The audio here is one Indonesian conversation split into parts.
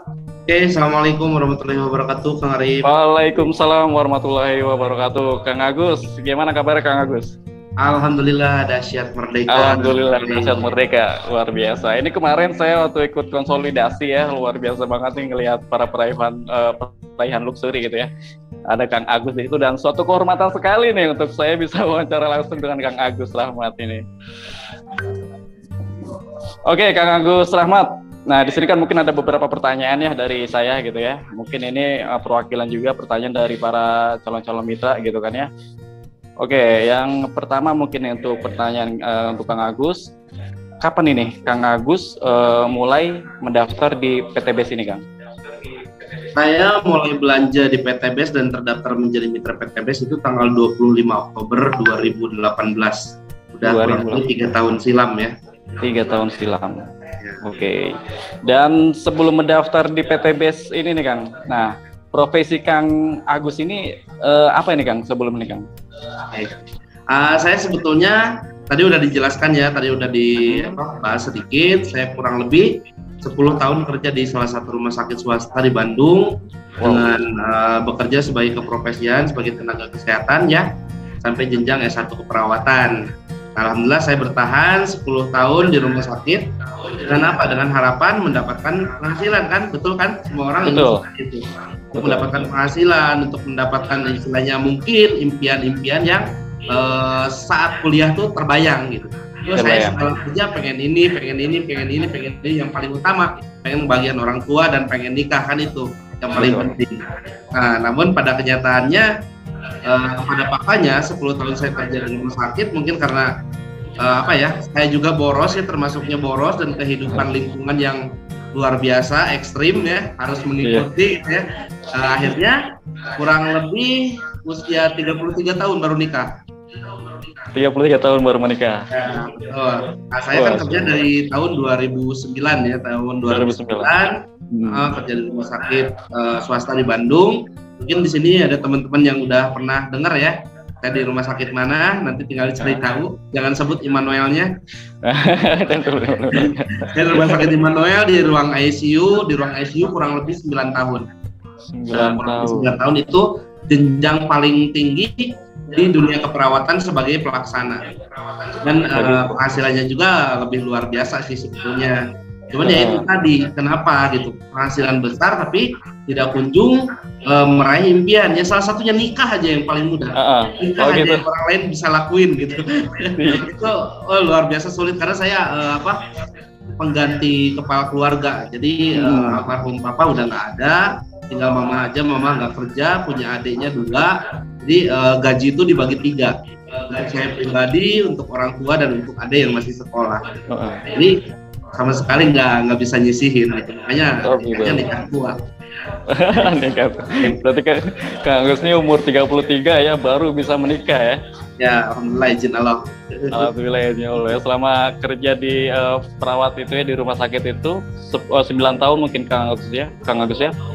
Oke, Assalamualaikum warahmatullahi wabarakatuh, Kang Arif. Waalaikumsalam warahmatullahi wabarakatuh. Kang Agus, gimana kabarnya Kang Agus? Alhamdulillah dahsyat merdeka. Alhamdulillah dahsyat merdeka, luar biasa. Ini kemarin saya waktu ikut konsolidasi ya, luar biasa banget nih ngelihat para peraihan luxury gitu ya. Ada Kang Agus itu dan suatu kehormatan sekali nih untuk saya bisa wawancara langsung dengan Kang Agus Rahmat ini. Oke, Kang Agus Rahmat. Nah, di sini kan mungkin ada beberapa pertanyaan ya dari saya gitu ya. Mungkin ini perwakilan juga pertanyaan dari para calon-calon mitra gitu kan ya. Oke, yang pertama mungkin untuk pertanyaan untuk Kang Agus. Kapan ini Kang Agus mulai mendaftar di PTBS ini, Kang? Saya mulai belanja di PTBS dan terdaftar menjadi mitra PTBS itu tanggal 25 Oktober 2018. Udah kurang lebih 3 tahun silam ya. 3 tahun silam. Oke. Dan sebelum mendaftar di PTBS ini nih Kang. Nah, profesi Kang Agus ini apa ini Kang sebelum ini Kang? Saya sebetulnya tadi udah dijelaskan ya, tadi udah dibahas sedikit. Saya kurang lebih 10 tahun kerja di salah satu rumah sakit swasta di Bandung dengan bekerja sebagai keprofesian sebagai tenaga kesehatan ya sampai jenjang S1 keperawatan. Alhamdulillah saya bertahan 10 tahun di rumah sakit dengan apa? Dengan harapan mendapatkan penghasilan kan, betul kan? Semua orang ingin itu. Untuk mendapatkan penghasilan, untuk mendapatkan istilahnya mungkin impian-impian yang saat kuliah tuh terbayang gitu. Terus saya setelah kerja pengen ini, yang paling utama pengen bagian orang tua dan pengen nikah kan itu yang paling penting. Nah, namun pada kenyataannya pada faktanya 10 tahun saya kerja di rumah sakit mungkin karena saya juga boros ya, termasuknya boros dan kehidupan lingkungan yang luar biasa ekstrim ya, harus mengikuti ya. Akhirnya kurang lebih usia 33 tahun baru nikah. 33 tahun baru menikah. Nah, saya kan kerja dari tahun 2009 ya, tahun 2009 kerja di rumah sakit swasta di Bandung. Mungkin di sini ada teman-teman yang udah pernah dengar ya, saya di rumah sakit mana, nanti tinggal dicari tahu, jangan sebut Immanuelnya. Saya di rumah sakit Immanuel di ruang ICU, kurang lebih 9 tahun. 9 tahun itu jenjang paling tinggi di dunia keperawatan sebagai pelaksana. Dan penghasilannya juga lebih luar biasa sih sebetulnya. Cuman ya itu tadi, kenapa gitu, penghasilan besar tapi tidak kunjung meraih impian. Ya salah satunya nikah aja yang paling mudah. Nikah aja yang orang lain bisa lakuin gitu. Itu luar biasa sulit karena saya pengganti kepala keluarga. Jadi almarhum papa udah nggak ada, tinggal mama aja. Mama nggak kerja, punya adiknya 2. Jadi gaji itu dibagi 3. Untuk saya pribadi, untuk orang tua dan untuk adik yang masih sekolah. Jadi sama sekali nggak bisa nyisihin gitu. Makanya nikah tua. Nikah. Berarti Kang Agus ini umur 33 ya baru bisa menikah ya. Ya, alhamdulillah izin Allah. Alhamdulillah izin Allah. Selama kerja di perawat itu ya di rumah sakit itu 9 tahun mungkin Kang Agus ya.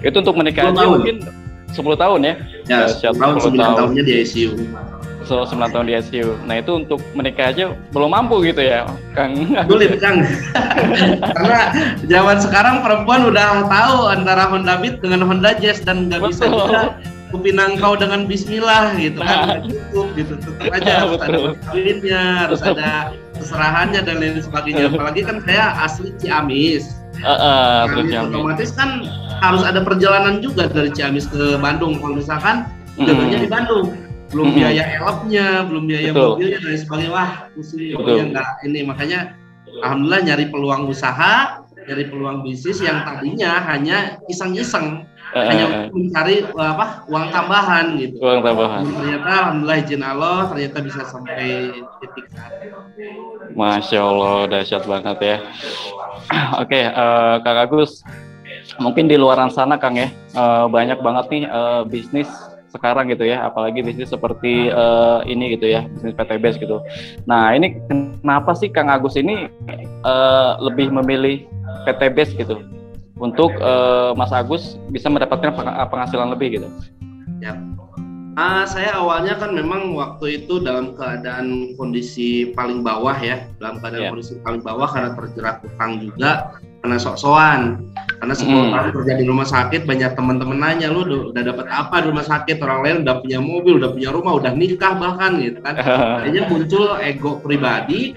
Itu untuk menikah aja mungkin 10 tahun ya. Ya, 10 tahun 9 tahunnya di ICU. 9 tahun di ICU. Nah itu untuk menikah aja belum mampu gitu ya, Kang. Sulit Kang. Karena zaman sekarang perempuan udah tahu antara Honda Beat dengan Honda Jazz dan nggak bisa juga kupinangkau dengan Bismillah gitu kan. Tutup aja harus ada kawinnya, harus ada keserahannya dan lain sebagainya. Apalagi kan saya asli Ciamis. Otomatis kan harus ada perjalanan juga dari Ciamis ke Bandung. Kalau misalkan jadinya di Bandung. Belum biaya elopnya, belum biaya mobilnya dan sebagainya. Wah, pusing nggak ini. Makanya alhamdulillah nyari peluang usaha, nyari peluang bisnis yang tadinya hanya iseng-iseng, hanya untuk mencari uang tambahan gitu. Uang tambahan. Ternyata alhamdulillah izin Allah ternyata bisa sampai titik saat. Masya Allah, dahsyat banget ya. Oke, Kang Agus, mungkin di luaran sana Kang ya, banyak banget nih bisnis sekarang gitu ya, apalagi bisnis seperti ini gitu ya, bisnis PTBS gitu. Nah ini kenapa sih Kang Agus ini lebih memilih PTBS gitu untuk Mas Agus bisa mendapatkan penghasilan lebih gitu? Ya, saya awalnya kan memang waktu itu dalam keadaan kondisi paling bawah ya, kondisi paling bawah karena terjerat utang juga, karena sok-sokan. Karena 10 tahun kerja di rumah sakit, banyak teman-teman nanya, lu udah dapat apa di rumah sakit? Orang lain udah punya mobil, udah punya rumah, udah nikah bahkan gitu kan. Akhirnya muncul ego pribadi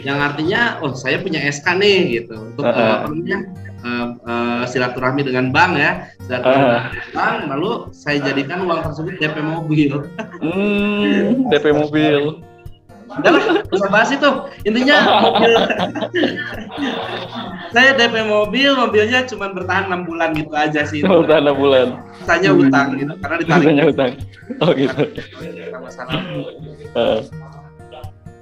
yang artinya, oh saya punya SK nih gitu untuk silaturahmi dengan bank ya, silaturahmi dengan bank, lalu saya jadikan uang tersebut DP mobil. DP mobil. Udah lah, bisa bahas itu. Intinya mobil. Saya DP mobil, mobilnya cuma bertahan 6 bulan gitu aja sih. Bertahan 6 bulan. Sisanya utang gitu, karena ditarik. Sisanya utang. Oh gitu. Masalah.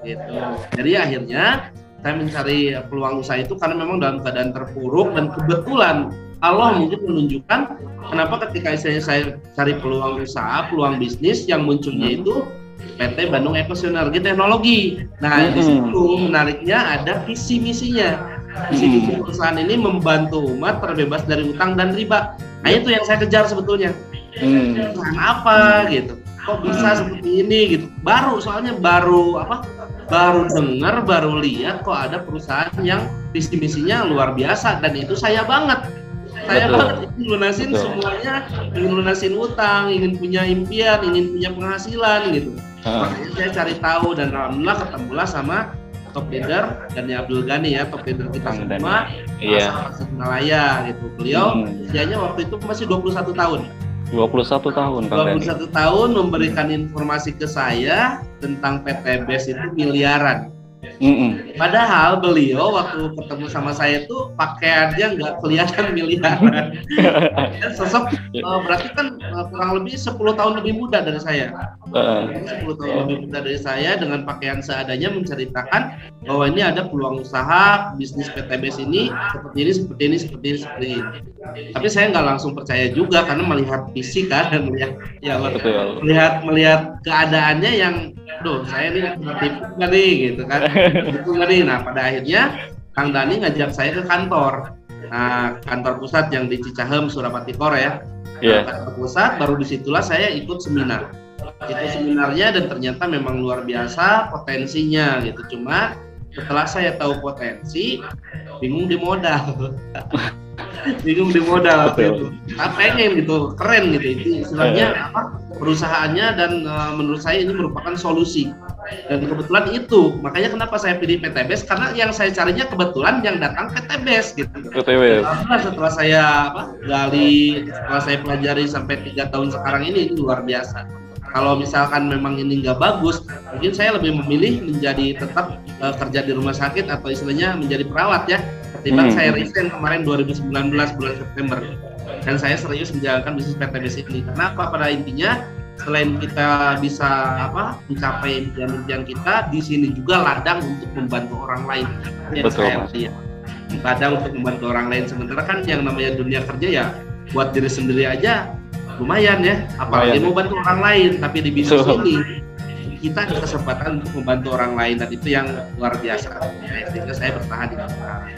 Gitu. Jadi akhirnya saya mencari peluang usaha itu karena memang dalam keadaan terpuruk, dan kebetulan Allah mungkin menunjukkan kenapa ketika saya cari peluang usaha, peluang bisnis, yang munculnya itu PT Bandung Eko Sinergi Teknologi. Nah, di situ menariknya ada visi misinya. Visi misi perusahaan ini membantu umat terbebas dari utang dan riba. Nah, itu yang saya kejar sebetulnya. Perusahaan apa gitu? Kok bisa seperti ini gitu? Soalnya baru dengar, baru lihat kok ada perusahaan yang visi misinya luar biasa, dan itu saya banget. Saya banget ingin lunasin semuanya, ingin lunasin utang, ingin punya impian, ingin punya penghasilan gitu. Makanya saya cari tahu, dan alhamdulillah ketemulah sama top leader Gani Abdul Ghani ya, top leader kita semua, asal Malaya gitu. Beliau usianya waktu itu masih 21 tahun. 21 tahun Kang Dani. 21 tahun memberikan informasi ke saya tentang PT BES itu miliaran. Padahal beliau waktu ketemu sama saya tuh pakaiannya nggak kelihatan miliaran. Sosok berarti kan kurang lebih 10 tahun lebih muda dari saya. 10 tahun lebih muda dari saya, dengan pakaian seadanya menceritakan bahwa ini ada peluang usaha bisnis PT BES ini seperti ini. Tapi saya nggak langsung percaya juga, karena melihat fisik kan, dan melihat keadaannya yang, saya ini tipu nggak nih gitu kan. Itu nggak nih. Nah, pada akhirnya Kang Dani ngajak saya ke kantor. Nah, kantor pusat yang di Cicahem, Surapati Kor ya. Kantor pusat, baru disitulah saya ikut seminar. Itu seminarnya, dan ternyata memang luar biasa potensinya gitu. Cuma setelah saya tahu potensi, bingung di modal. Bingung di modal itu. Pengen gitu, keren gitu. Itu istilahnya perusahaannya, dan menurut saya ini merupakan solusi. Dan kebetulan itu, makanya kenapa saya pilih PT BES, karena yang saya carinya kebetulan yang datang PT BES gitu. PT BES. Setelah saya gali, setelah saya pelajari sampai 3 tahun sekarang ini luar biasa. Kalau misalkan memang ini nggak bagus, mungkin saya lebih memilih menjadi tetap kerja di rumah sakit, atau istilahnya menjadi perawat ya. Ketimbang saya resign kemarin 2019 bulan September, dan saya serius menjalankan bisnis PT BES ini. Kenapa? Pada intinya, selain kita bisa mencapai impian-impian kita, di sini juga ladang untuk membantu orang lain. Ladang untuk membantu orang lain. Sementara kan yang namanya dunia kerja ya buat diri sendiri aja lumayan ya, apalagi mau bantu orang lain. Tapi di bisnis ini kita ada kesempatan untuk membantu orang lain, dan itu yang luar biasa. Sehingga saya bertahan di sana.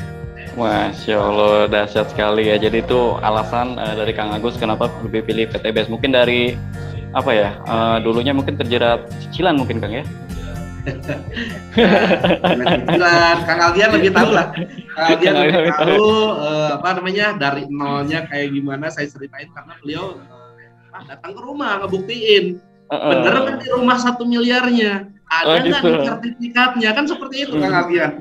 Masya Allah, dahsyat sekali ya. Jadi itu alasan dari Kang Agus kenapa lebih pilih PT BES. Mungkin dari dulunya mungkin terjerat cicilan mungkin Kang ya? Cicilan, Kang Aldian lebih tahu lah. Kang Aldian lebih tahu dari nolnya kayak gimana. Saya ceritain karena beliau datang ke rumah ngebuktiin bener kan di rumah 1 miliarnya. Ada nggak nih sertifikatnya, kan seperti itu Kang Aldian.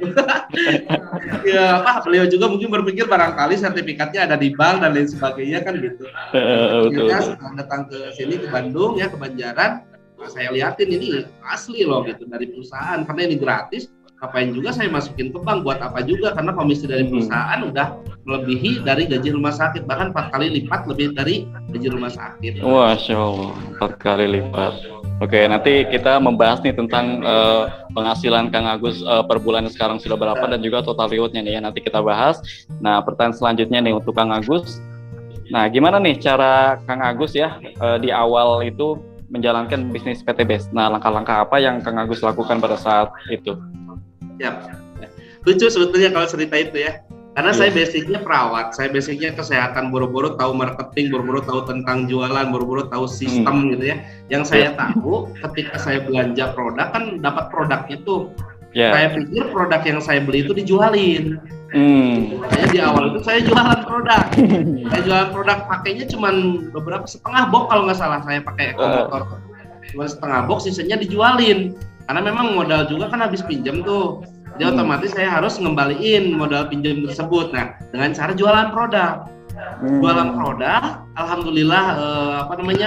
Beliau juga mungkin berpikir barangkali sertifikatnya ada di bank dan lain sebagainya kan gitu. Akhirnya setelah datang ke sini, ke Bandung ya, ke Banjaran, saya liatin ini asli loh gitu dari perusahaan, karena ini gratis. Ngapain juga saya masukin ke bank, buat apa juga, karena komisi dari perusahaan udah melebihi dari gaji rumah sakit, bahkan 4 kali lipat lebih dari gaji rumah sakit. Masya Allah, 4 kali lipat. Oke, nanti kita membahas nih tentang penghasilan Kang Agus per bulan sekarang sudah berapa, dan juga total rewardnya nih ya, nanti kita bahas. Nah, pertanyaan selanjutnya nih untuk Kang Agus. Nah, gimana nih cara Kang Agus ya di awal itu menjalankan bisnis PT BES? Nah, langkah-langkah apa yang Kang Agus lakukan pada saat itu? Ya, lucu sebetulnya kalau cerita itu ya. Karena saya basicnya perawat, saya basicnya kesehatan, boro-boro tahu marketing, boro-boro tahu tentang jualan, boro-boro tahu sistem gitu ya. Yang saya tahu ketika saya belanja produk kan dapat produknya tuh. Saya pikir produk yang saya beli itu dijualin. Makanya di awal itu saya jualan produk. Saya jualan produk pakainya cuman beberapa setengah box kalau nggak salah saya pakai ekomotor. Cuma setengah box, sisanya dijualin. Karena memang modal juga kan habis pinjam tuh. Jadi otomatis saya harus ngembaliin modal pinjam tersebut. Nah, dengan cara jualan produk. Jualan produk, alhamdulillah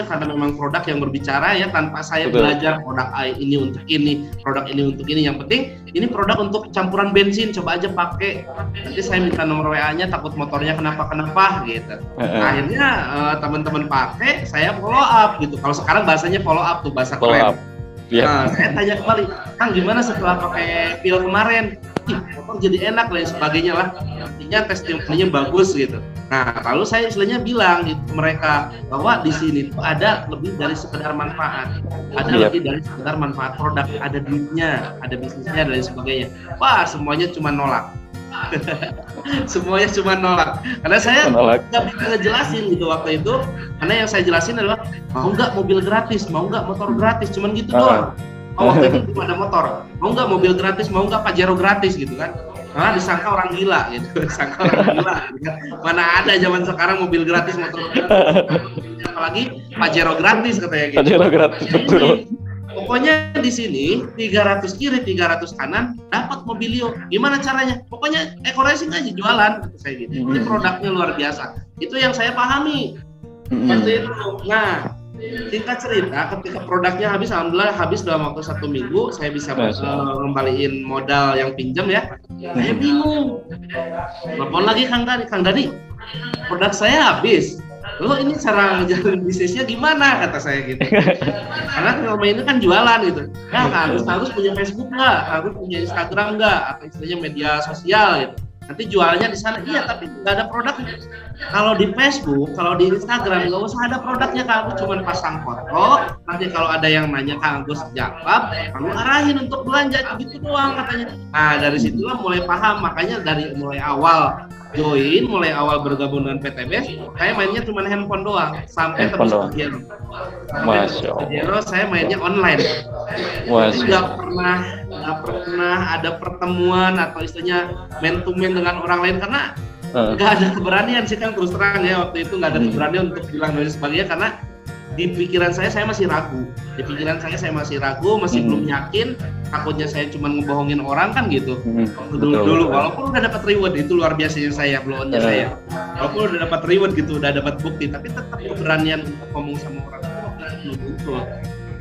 karena memang produk yang berbicara ya, tanpa saya belajar produk ini untuk ini, produk ini untuk ini. Yang penting ini produk untuk campuran bensin, coba aja pakai. Nanti saya minta nomor WA-nya, takut motornya kenapa gitu. Akhirnya teman-teman pakai, saya follow up gitu. Kalau sekarang bahasanya follow up tuh, bahasa keren. Nah, saya tanya kembali, Kang gimana setelah pakai pil kemarin? Motor jadi enak dan sebagainya lah. Artinya testimoninya bagus gitu. Nah, lalu saya istilahnya bilang gitu mereka bahwa di sini tuh ada lebih dari sekedar manfaat. Ada lebih dari sekedar manfaat produk, ada duitnya, ada bisnisnya dan sebagainya. Wah, semuanya cuma nolak. Semuanya cuma nolak. Karena saya nggak bisa ngejelasin gitu waktu itu. Karena yang saya jelasin adalah mau nggak mobil gratis, mau nggak motor gratis, cuman gitu doang. Waktu itu belum ada motor, mau nggak mobil gratis, mau nggak Pajero gratis gitu kan. Malah disangka orang gila gitu, disangka orang gila gitu kan. Mana ada zaman sekarang mobil gratis, motor gratis, apalagi Pajero gratis katanya gitu. Pajero gratis, betul. Pokoknya di sini 300 kiri, 300 kanan dapat Mobilio. Gimana caranya? Pokoknya eco-racing aja jualan gitu saya gitu. Ini produknya luar biasa. Itu yang saya pahami. Seperti itu. Nah, singkat cerita, ketika produknya habis, alhamdulillah habis dalam waktu 1 minggu, saya bisa ngembaliin modal yang pinjam ya. Saya bingung. Telepon lagi Kang Dani, produk saya habis. Lo ini cara jalan bisnisnya gimana, kata saya gitu. Karena selama ini kan jualan gitu. Ya harus punya Facebook nggak, harus punya Instagram nggak, atau istilahnya media sosial gitu. Nanti jualnya di sana, iya tapi nggak ada produknya. Kalau di Facebook, kalau di Instagram nggak usah ada produknya, Kang Agus cuma pasang foto. Nanti kalau ada yang nanya Kang Agus jawab, kamu arahin untuk belanja gitu doang katanya. Nah dari situlah mulai paham, makanya dari mulai awal bergabung dengan PTBS, saya mainnya cuma handphone doang sampai tembus Pajero. Pajero saya mainnya online. Nggak pernah ada pertemuan atau istilahnya man to man dengan orang lain karena nggak ada keberanian sih kan, terus terang ya waktu itu nggak ada keberanian untuk bilang dan sebagainya karena di pikiran saya masih ragu. Masih belum yakin, takutnya saya cuma ngebohongin orang kan gitu. Dulu walaupun udah dapat reward, itu luar biasanya saya, blow-on-nya saya. Walaupun udah dapat reward gitu, udah dapat bukti, tapi tetap keberanian untuk ngomong sama orang itu belum muncul.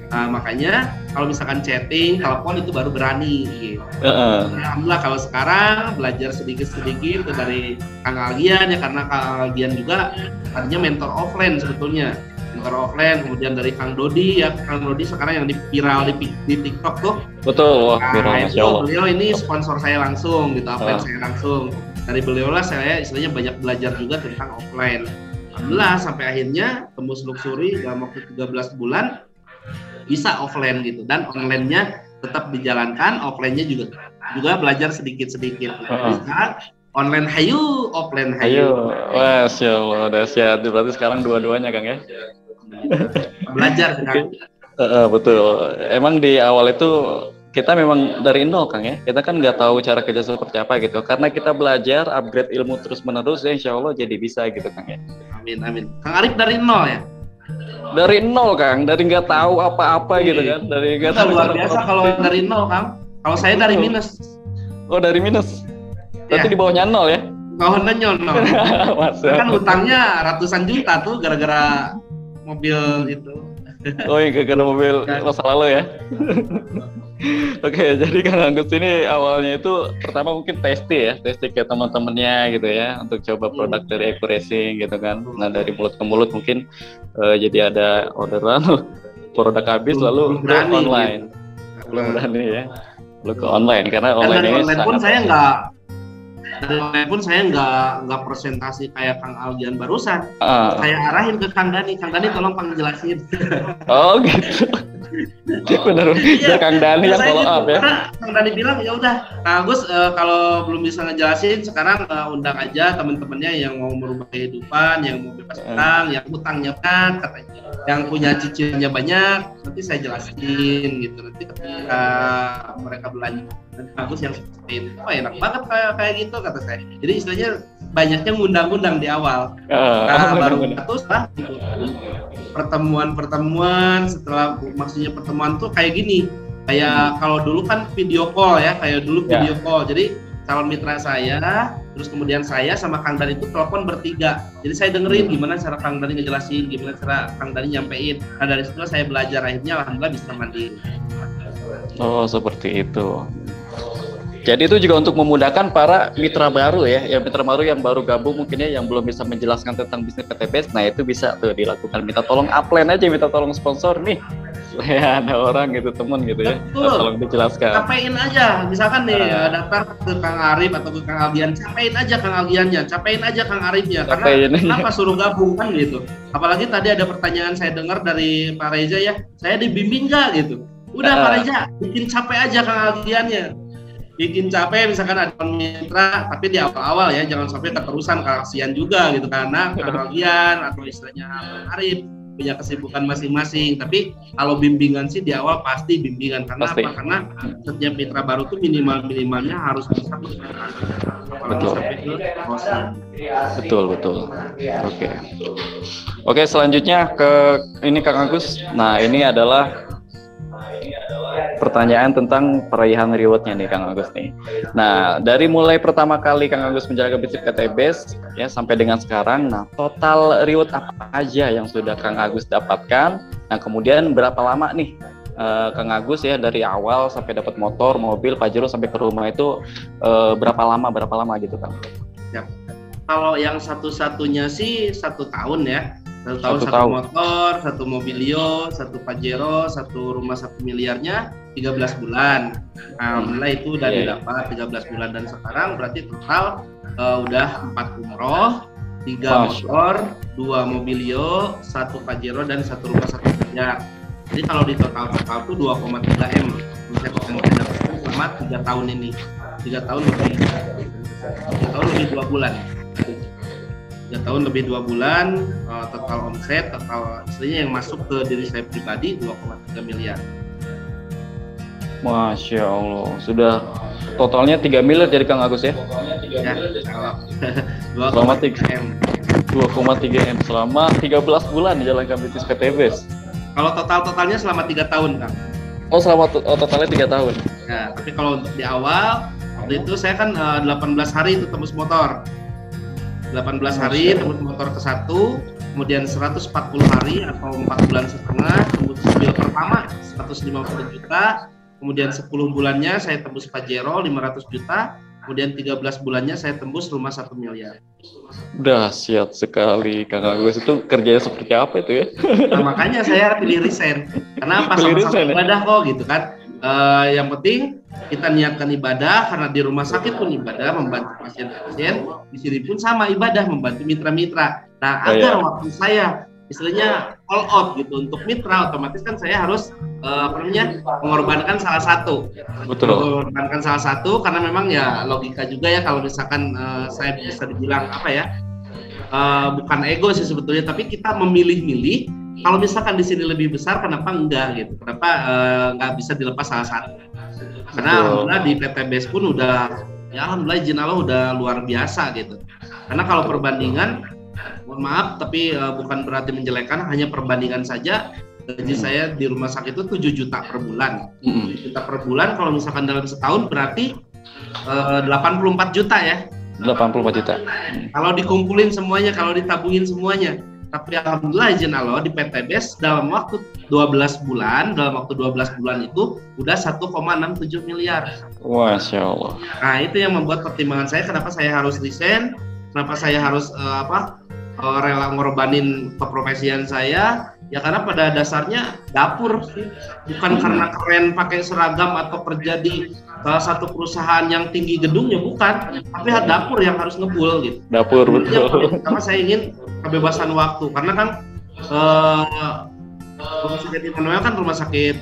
Nah, makanya kalau misalkan chatting, telepon itu baru berani gitu. Alhamdulillah kalau sekarang belajar sedikit-sedikit dari Kang Algian ya, karena Kang Algian juga tadinya mentor offline sebetulnya. Kemudian dari Kang Dodi ya, Kang Dodi sekarang yang viral di TikTok tuh. Betul, wah viral, Masya Allah. Beliau ini sponsor saya langsung gitu, offline saya langsung. Dari beliau lah saya istilahnya banyak belajar juga tentang offline. Alhamdulillah sampai akhirnya tembus luxury dalam waktu 13 bulan bisa offline gitu, dan online-nya tetap dijalankan, offline-nya juga belajar sedikit-sedikit. Bisa online hayu, offline hayu. Masya Allah, dahsyat. Berarti sekarang dua-duanya Kang ya? Belajar kan? Betul. Emang di awal itu kita memang dari nol Kang ya. Kita kan nggak tahu cara kerja seperti apa gitu. Karena kita belajar, upgrade ilmu terus menerus, ya insya Allah jadi bisa gitu Kang ya. Amin. Kang Arif dari nol ya? Dari nol Kang, dari nggak tahu apa-apa gitu kan. Dari nggak tahu. Luar biasa kalau dari nol Kang. Kalau saya dari minus. Oh dari minus. Berarti di bawahnya nol ya? Bawahnya nol. Kan utangnya ratusan juta tuh gara-gara mobil itu. Oh iya, gara-gara mobil masa lalu ya. Oke, jadi Kang Agus ini awalnya itu pertama mungkin testing ke teman-temannya gitu ya, untuk coba produk dari Eco Racing gitu kan. Nah dari mulut ke mulut mungkin jadi ada orderan, produk habis lalu ke online. Belum berani ya. Lalu ke online karena online ini sangat dari online pun saya nggak presentasi kayak Kang Algian barusan. Saya arahin ke Kang Dani tolong penjelasin. Oh gitu. Bener. Iya, Biar Kang Dani yang saya follow gitu. up ya. Karena Kang Dani bilang ya udah, Kang Agus kalau belum bisa ngejelasin sekarang undang aja teman-temannya yang mau merubah kehidupan, yang mau bebas utang, yang utangnya kan katanya, yang punya cicilannya banyak, nanti saya jelasin gitu. Nanti ketika mereka belanja, nanti Agus yang seperti itu. Oh enak banget kayak gitu kata saya. Jadi istilahnya banyaknya ngundang-undang di awal. Baru terus lah gitu. Pertemuan setelah maksudnya pertemuan tuh kayak gini, kayak kalau dulu kan video call ya, kayak dulu video call. Jadi calon mitra saya, terus kemudian saya sama Kang Dani itu telepon bertiga. Jadi saya dengerin gimana cara Kang Dani ngejelasin, gimana cara Kang Dani nyampein. Nah dari situ saya belajar, akhirnya alhamdulillah bisa mandiri. Oh seperti itu. Jadi itu juga untuk memudahkan para mitra baru ya, mitra baru yang baru gabung mungkin ya, yang belum bisa menjelaskan tentang bisnis PTBS. Nah itu bisa tuh dilakukan, minta tolong upline aja, minta tolong sponsor nih. Ya ada orang gitu, temen gitu ya. Betul. Tolong dijelaskan. Capain aja, misalkan nih daftar ke Kang Arif atau ke Kang Aldian, capain aja Kang Aldiannya, capain aja Kang Arifnya. Karena kenapa suruh gabung kan gitu. Apalagi tadi ada pertanyaan saya dengar dari Pak Reza ya, saya dibimbing nggak gitu. Udah Pak Reza, bikin capek aja Kang Aldiannya. Bikin capek misalkan ada mitra, tapi di awal-awal ya jangan sampai keterusan, kasihan juga gitu, karena Aldian atau istilahnya Arif punya kesibukan masing-masing. Tapi kalau bimbingan sih di awal pasti bimbingan, karena apa? Karena setiap mitra baru tuh minimalnya harus bisa berperan. Betul. Oke, selanjutnya ke ini Kang Agus. Nah ini adalah pertanyaan tentang peraihan rewardnya nih Kang Agus nih. Nah dari mulai pertama kali Kang Agus menjalankan bisnis PTBS ya sampai dengan sekarang, nah total reward apa aja yang sudah Kang Agus dapatkan? Nah kemudian berapa lama nih Kang Agus ya dari awal sampai dapat motor, mobil, Pajero sampai ke rumah itu berapa lama gitu Kang? Ya. Kalau yang satu-satunya sih 1 tahun ya. 1 tahun, 1 motor, 1 mobilio, 1 Pajero, 1 rumah 1 miliarnya 13 bulan. Alhamdulillah itu udah didapat 13 bulan, dan sekarang berarti total udah 4 umroh, 3 motor, 2 mobilio, 1 Pajero, dan 1 rumah 1 miliar. Jadi kalau di total tuh 2,3 M bisa kita dapatkan selama 3 tahun ini. 3 tahun lebih 2 bulan. 3 tahun lebih 2 bulan, total omset, total istilahnya yang masuk ke diri saya pribadi 2,3 miliar. Masya Allah, sudah totalnya 3 miliar jadi Kang Agus ya? Ya, 2,3 M selama 13 bulan menjalankan bisnis PTBS. Kalau totalnya selama 3 tahun Kang. Oh totalnya 3 tahun. Ya, tapi kalau untuk di awal waktu itu saya kan 18 hari itu tembus motor. 18 hari tembus motor ke 1, kemudian 140 hari atau 4 bulan setengah tembus mobil pertama 150 juta, kemudian 10 bulannya saya tembus Pajero 500 juta, kemudian 13 bulannya saya tembus rumah 1 miliar. Dahsyat sekali Kang Agus, itu kerjanya seperti apa itu ya? Nah, makanya saya pilih resign. Karena pas sama-sama ibadah kok gitu kan. Yang penting kita niatkan ibadah, karena di rumah sakit pun ibadah membantu pasien-pasien, di sini pun sama ibadah membantu mitra-mitra. Nah agar waktu saya istilahnya all out gitu untuk mitra, otomatis kan saya harus mengorbankan salah satu. Betul. Mengorbankan salah satu karena memang ya logika juga ya, kalau misalkan saya bisa dibilang apa ya, bukan ego sih sebetulnya, tapi kita memilih-milih. Kalau misalkan di sini lebih besar, kenapa enggak gitu? Kenapa nggak bisa dilepas salah satu? Karena alhamdulillah di PTBS pun udah, ya alhamdulillah izin Allah udah luar biasa gitu. Karena kalau perbandingan, mohon maaf tapi bukan berarti menjelekkan, hanya perbandingan saja. Gaji saya di rumah sakit itu 7 juta per bulan. 7 juta per bulan kalau misalkan dalam setahun berarti 84 juta ya. 84 juta. Kalau dikumpulin semuanya, kalau ditabungin semuanya. Tapi alhamdulillah izin Allah di PTBS dalam waktu 12 bulan itu udah 1,67 miliar. Masya Allah. Nah itu yang membuat pertimbangan saya kenapa saya harus resign, kenapa saya harus rela ngorbanin keprofesian saya. Ya karena pada dasarnya dapur sih, bukan karena keren pakai seragam atau kerja di salah satu perusahaan yang tinggi gedungnya, bukan, tapi dapur yang harus ngebul gitu. Dapur betul. Karena saya ingin kebebasan waktu, karena kan Rumah sakit Immanuel kan rumah sakit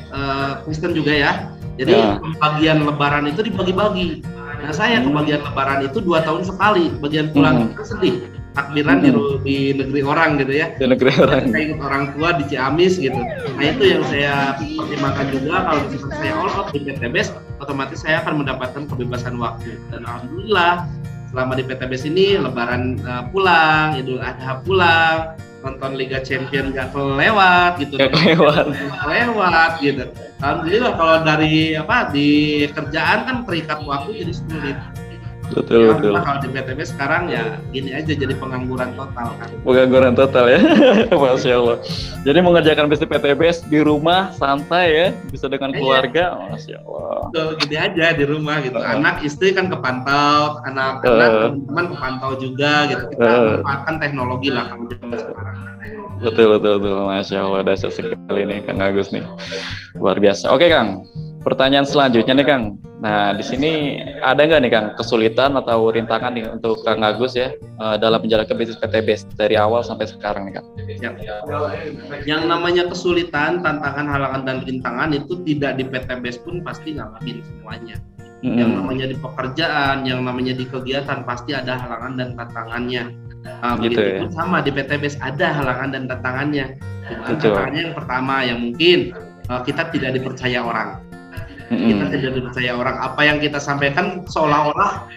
Kristen juga ya. Jadi bagian lebaran itu dibagi-bagi. Nah saya kebagian lebaran itu 2 tahun sekali. Bagian pulang itu sedih. Takbiran di negeri orang gitu ya. Di negeri orang. Saya ikut orang tua di Ciamis gitu. Nah itu yang saya pertimbangkan juga, kalau misalkan saya all out di PTBS, otomatis saya akan mendapatkan kebebasan waktu. Dan alhamdulillah selama di PTBS ini lebaran pulang, Idul Adha pulang, nonton Liga Champion gak kelewat gitu. Kelewat gitu. Alhamdulillah kalau dari di kerjaan kan terikat waktu jadi sulit. Betul. Kalau di PTB sekarang ya gini aja, jadi pengangguran total kan. Pengangguran total ya. Masya Allah. Jadi mengerjakan bisnis PTBS di rumah santai ya, bisa dengan keluarga. Masya Allah. Betul, gini aja di rumah gitu. Anak istri kan kepantau, anak-anak teman kepantau juga gitu. Kita manfaatkan teknologi lah kalau zaman sekarang. Betul. Masya Allah, dasar sekali nih Kang Agus nih. Luar biasa. Oke Kang. Pertanyaan selanjutnya nih Kang. Nah di sini ada nggak nih Kang kesulitan atau rintangan nih untuk Kang Agus ya dalam menjalankan bisnis PTBS dari awal sampai sekarang nih Kang? Yang namanya kesulitan, tantangan, halangan dan rintangan itu tidak di PTBS pun pasti ngalamin semuanya. Yang namanya di pekerjaan, yang namanya di kegiatan pasti ada halangan dan tantangannya. Gitu ya. Sama di PTBS ada halangan dan tantangannya. Tantangannya yang pertama yang mungkin kita tidak dipercaya orang. Kita tidak dipercaya orang, apa yang kita sampaikan seolah-olah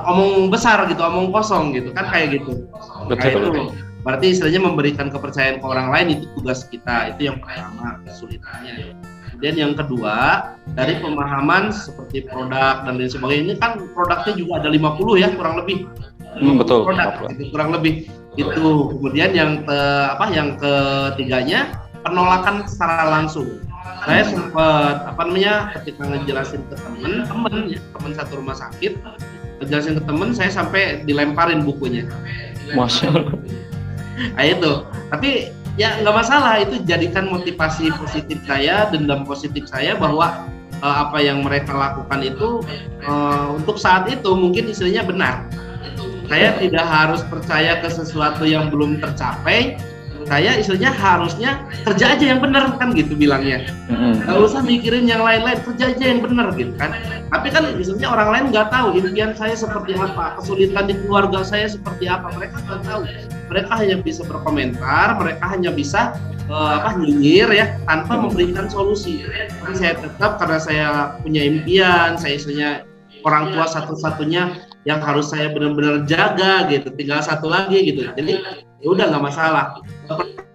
omong besar gitu, omong kosong gitu kan, kayak gitu. Betul. Berarti istilahnya memberikan kepercayaan ke orang lain itu tugas kita, itu yang pertama kesulitannya. Kemudian yang kedua, dari pemahaman seperti produk dan lain sebagainya, ini kan produknya juga ada 50 ya kurang lebih. Betul. Produk gitu, kurang lebih itu. Kemudian yang ketiganya, penolakan secara langsung. Saya sempat ketika ngejelasin ke teman satu rumah sakit, ngejelasin ke teman, saya sampai dilemparin bukunya. Masya Allah. Nah itu, tapi ya nggak masalah, itu jadikan motivasi positif saya, dendam positif saya bahwa apa yang mereka lakukan itu untuk saat itu mungkin istilahnya benar. Saya tidak harus percaya ke sesuatu yang belum tercapai. Saya istilahnya harusnya kerja aja yang benar kan gitu bilangnya. Gak usah mikirin yang lain-lain, kerja aja yang benar gitu kan. Tapi kan istilahnya orang lain nggak tahu impian saya seperti apa, kesulitan di keluarga saya seperti apa, mereka nggak tahu. Mereka hanya bisa berkomentar, mereka hanya bisa nyinyir ya, tanpa memberikan solusi. Tapi saya tetap, karena saya punya impian, saya istilahnya orang tua satu-satunya yang harus saya benar-benar jaga gitu, tinggal satu lagi gitu. Jadi ya udah nggak masalah,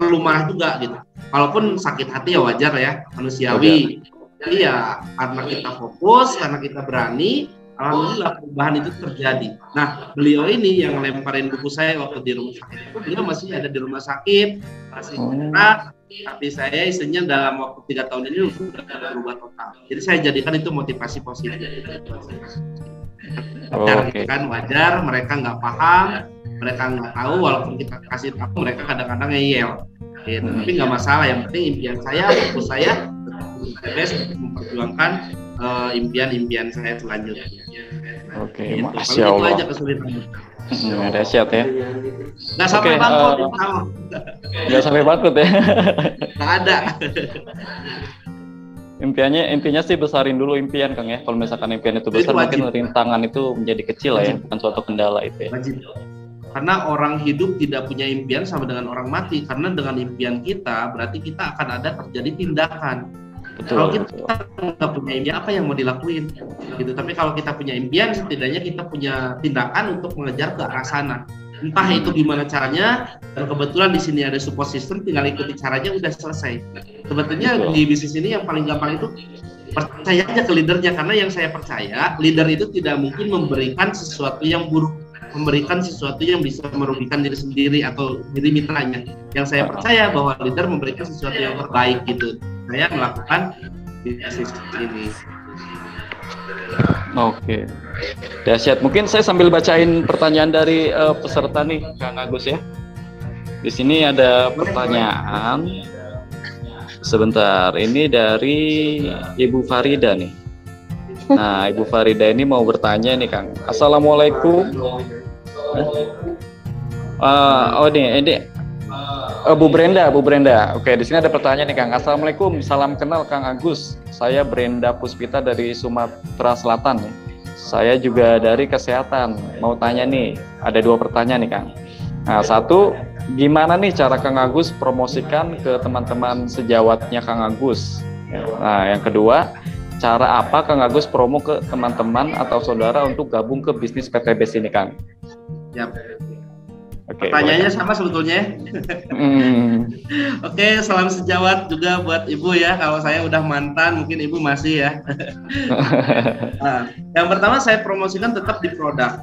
perlu marah juga gitu. Walaupun sakit hati ya wajar ya, manusiawi. Jadi ya karena kita fokus, karena kita berani, alhamdulillah perubahan itu terjadi. Nah beliau ini yang lemparin buku saya waktu di rumah sakit itu, beliau masih ada di rumah sakit, masih sehat, tapi saya isinya dalam waktu 3 tahun ini sudah berubah total. Jadi saya jadikan itu motivasi positif. Kan wajar, mereka nggak paham, mereka nggak tahu, walaupun kita kasih tahu mereka kadang-kadang ngeyel gitu. Tapi nggak masalah, yang penting impian saya, fokus saya untuk memperjuangkan impian-impian saya selanjutnya. Oke, gitu. Masya Allah. Itu aja kesulitannya. Dahsyat ya. Nggak sampai bangkrut, nggak sampai bangkrut ya. Nggak ada. Intinya sih besarin dulu impian Kang ya. Kalau misalkan impian itu besar, mungkin rintangan itu menjadi kecil lah ya, bukan suatu kendala itu ya. Wajib. Karena orang hidup tidak punya impian sama dengan orang mati. Karena dengan impian kita, berarti kita akan ada terjadi tindakan. Kalau kita nggak punya impian, apa yang mau dilakuin? Gitu. Tapi kalau kita punya impian, setidaknya kita punya tindakan untuk mengejar ke arah sana. Entah itu gimana caranya, dan kebetulan di sini ada support system, tinggal ikuti caranya udah selesai. Sebetulnya di bisnis ini yang paling gampang itu percaya aja ke leadernya, karena yang saya percaya leader itu tidak mungkin memberikan sesuatu yang buruk, memberikan sesuatu yang bisa merugikan diri sendiri atau diri mitranya. Yang saya percaya bahwa leader memberikan sesuatu yang terbaik gitu. Saya melakukan bisnis ini. Oke, dahsyat. Mungkin saya sambil bacain pertanyaan dari peserta nih, Kang Agus ya. Di sini ada pertanyaan. Sebentar, ini dari Ibu Farida nih. Nah, Ibu Farida ini mau bertanya nih, Kang. Assalamualaikum. Bu Brenda. Oke, di sini ada pertanyaan nih Kang. Assalamualaikum, salam kenal Kang Agus. Saya Brenda Puspita dari Sumatera Selatan. Saya juga dari kesehatan. Mau tanya nih, ada 2 pertanyaan nih Kang. Nah, 1, gimana nih cara Kang Agus promosikan ke teman-teman sejawatnya Kang Agus? Nah, yang kedua, cara apa Kang Agus promo ke teman-teman atau saudara untuk gabung ke bisnis PTBS ini Kang? Yap. Oke, pertanyaannya sama sebetulnya. Oke, salam sejawat juga buat Ibu ya. Kalau saya udah mantan, mungkin Ibu masih ya. Nah, yang pertama saya promosikan tetap di produk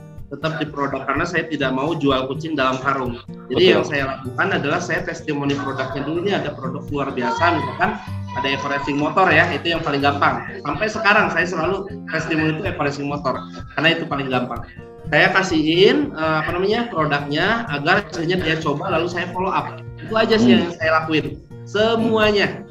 karena saya tidak mau jual kucing dalam karung. Jadi yang saya lakukan adalah saya testimoni produknya dulu. Ini ada produk luar biasa, misalkan ada eco racing motor ya, itu yang paling gampang. Sampai sekarang saya selalu testimoni itu eco racing motor karena itu paling gampang. Saya kasihin produknya agar hasilnya dia coba, lalu saya follow up. Itu aja sih yang saya lakuin. Semuanya.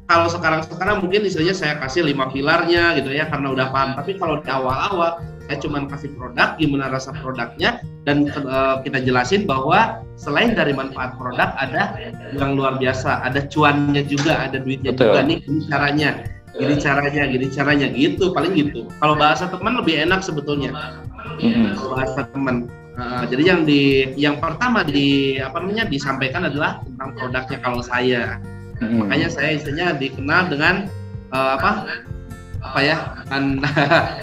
Kalau sekarang mungkin istilahnya saya kasih 5 pilarnya gitu ya, karena udah paham. Tapi kalau di awal-awal saya cuma kasih produk, gimana rasa produknya, dan kita jelasin bahwa selain dari manfaat produk ada yang luar biasa, ada cuannya juga, ada duitnya juga nih, gini caranya gitu, paling gitu. Kalau bahasa teman lebih enak sebetulnya. Bahasa teman. Jadi yang pertama disampaikan adalah tentang produknya kalau saya. Makanya saya istilahnya dikenal dengan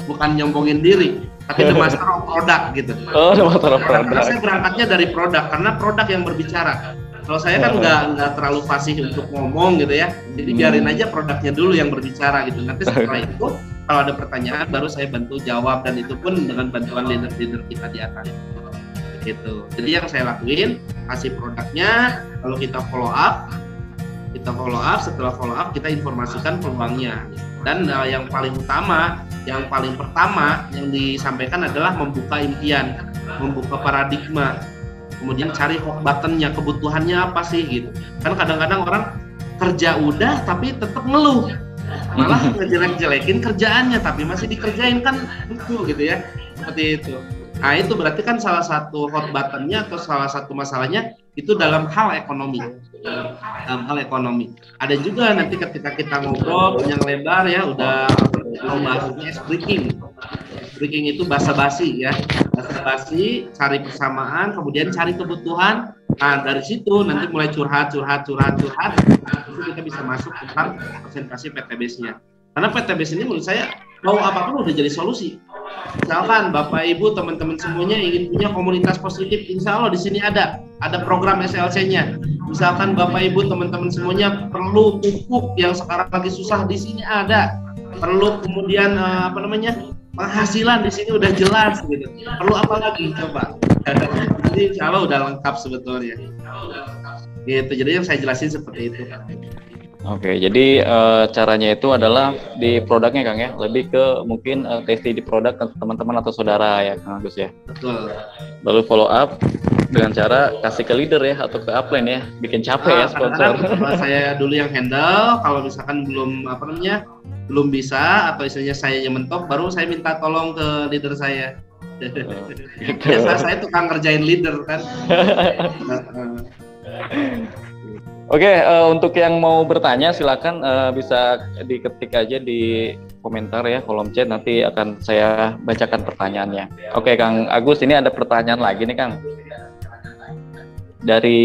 bukan nyombongin diri, tapi the master of product gitu. The master of product. Karena saya berangkatnya dari produk, karena produk yang berbicara. Kalau saya kan nggak terlalu fasih untuk ngomong gitu ya, jadi biarin aja produknya dulu yang berbicara gitu. Nanti setelah itu kalau ada pertanyaan baru saya bantu jawab, dan itu pun dengan bantuan leader-leader kita di atas gitu. Jadi yang saya lakuin, kasih produknya, lalu kita follow up. Setelah follow up kita informasikan peluangnya. Dan yang paling pertama yang disampaikan adalah membuka impian, membuka paradigma. Kemudian cari hot buttonnya, kebutuhannya apa sih gitu. Kan kadang-kadang orang kerja udah tapi tetap ngeluh, malah ngejelek-jelekin kerjaannya tapi masih dikerjain, kan itu gitu ya, seperti itu. Nah itu berarti kan salah satu hot buttonnya atau salah satu masalahnya itu dalam hal ekonomi. Ada juga nanti ketika kita ngobrol yang lebar ya, udah bahasanya breaking itu basa-basi ya, cari persamaan, kemudian cari kebutuhan. Nah dari situ nanti mulai curhat, itu kita bisa masuk tentang presentasi PTBS-nya. Karena PTBS ini menurut saya mau apapun udah jadi solusi. Misalkan Bapak Ibu teman-teman semuanya ingin punya komunitas positif, insya Allah di sini ada program SLC-nya. Misalkan Bapak Ibu teman-teman semuanya perlu pupuk yang sekarang lagi susah, di sini ada. Perlu kemudian penghasilan, di sini udah jelas gitu. Perlu apa lagi coba? Jadi insya Allah udah lengkap sebetulnya. Gitu. Jadi yang saya jelasin seperti itu. Oke, jadi caranya itu adalah di produknya Kang ya, lebih ke mungkin testing di produk ke teman-teman atau saudara ya Kang Agus ya. Betul. Lalu follow up dengan cara kasih ke leader ya atau ke upline ya, bikin capek ya sponsor. Saya dulu yang handle, kalau misalkan belum bisa atau istilahnya saya yang mentok, baru saya minta tolong ke leader saya. Gitu. Biasa saya tukang ngerjain leader kan. Oke, untuk yang mau bertanya silakan bisa diketik aja di komentar ya, kolom chat, nanti akan saya bacakan pertanyaannya. Oke, Kang Agus, ini ada pertanyaan lagi nih Kang. Dari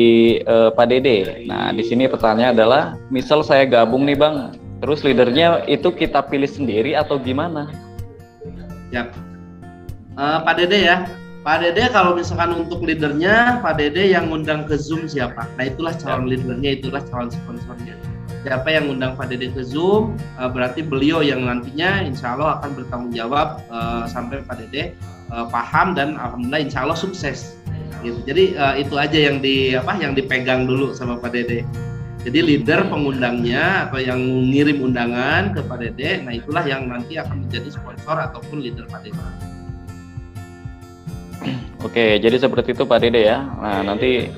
Pak Dede. Nah, di sini pertanyaannya adalah, misal saya gabung nih Bang, terus leadernya itu kita pilih sendiri atau gimana? Ya, Pak Dede ya. Pak Dede kalau misalkan untuk leadernya, Pak Dede yang ngundang ke Zoom siapa? Nah itulah calon leadernya, itulah calon sponsornya. Siapa yang ngundang Pak Dede ke Zoom, berarti beliau yang nantinya insya Allah akan bertanggung jawab sampai Pak Dede paham dan alhamdulillah insya Allah sukses. Gitu. Jadi itu aja yang dipegang dulu sama Pak Dede. Jadi leader pengundangnya atau yang ngirim undangan ke Pak Dede, nah itulah yang nanti akan menjadi sponsor ataupun leader Pak Dede. Oke, jadi seperti itu Pak Dede ya. Nah, nanti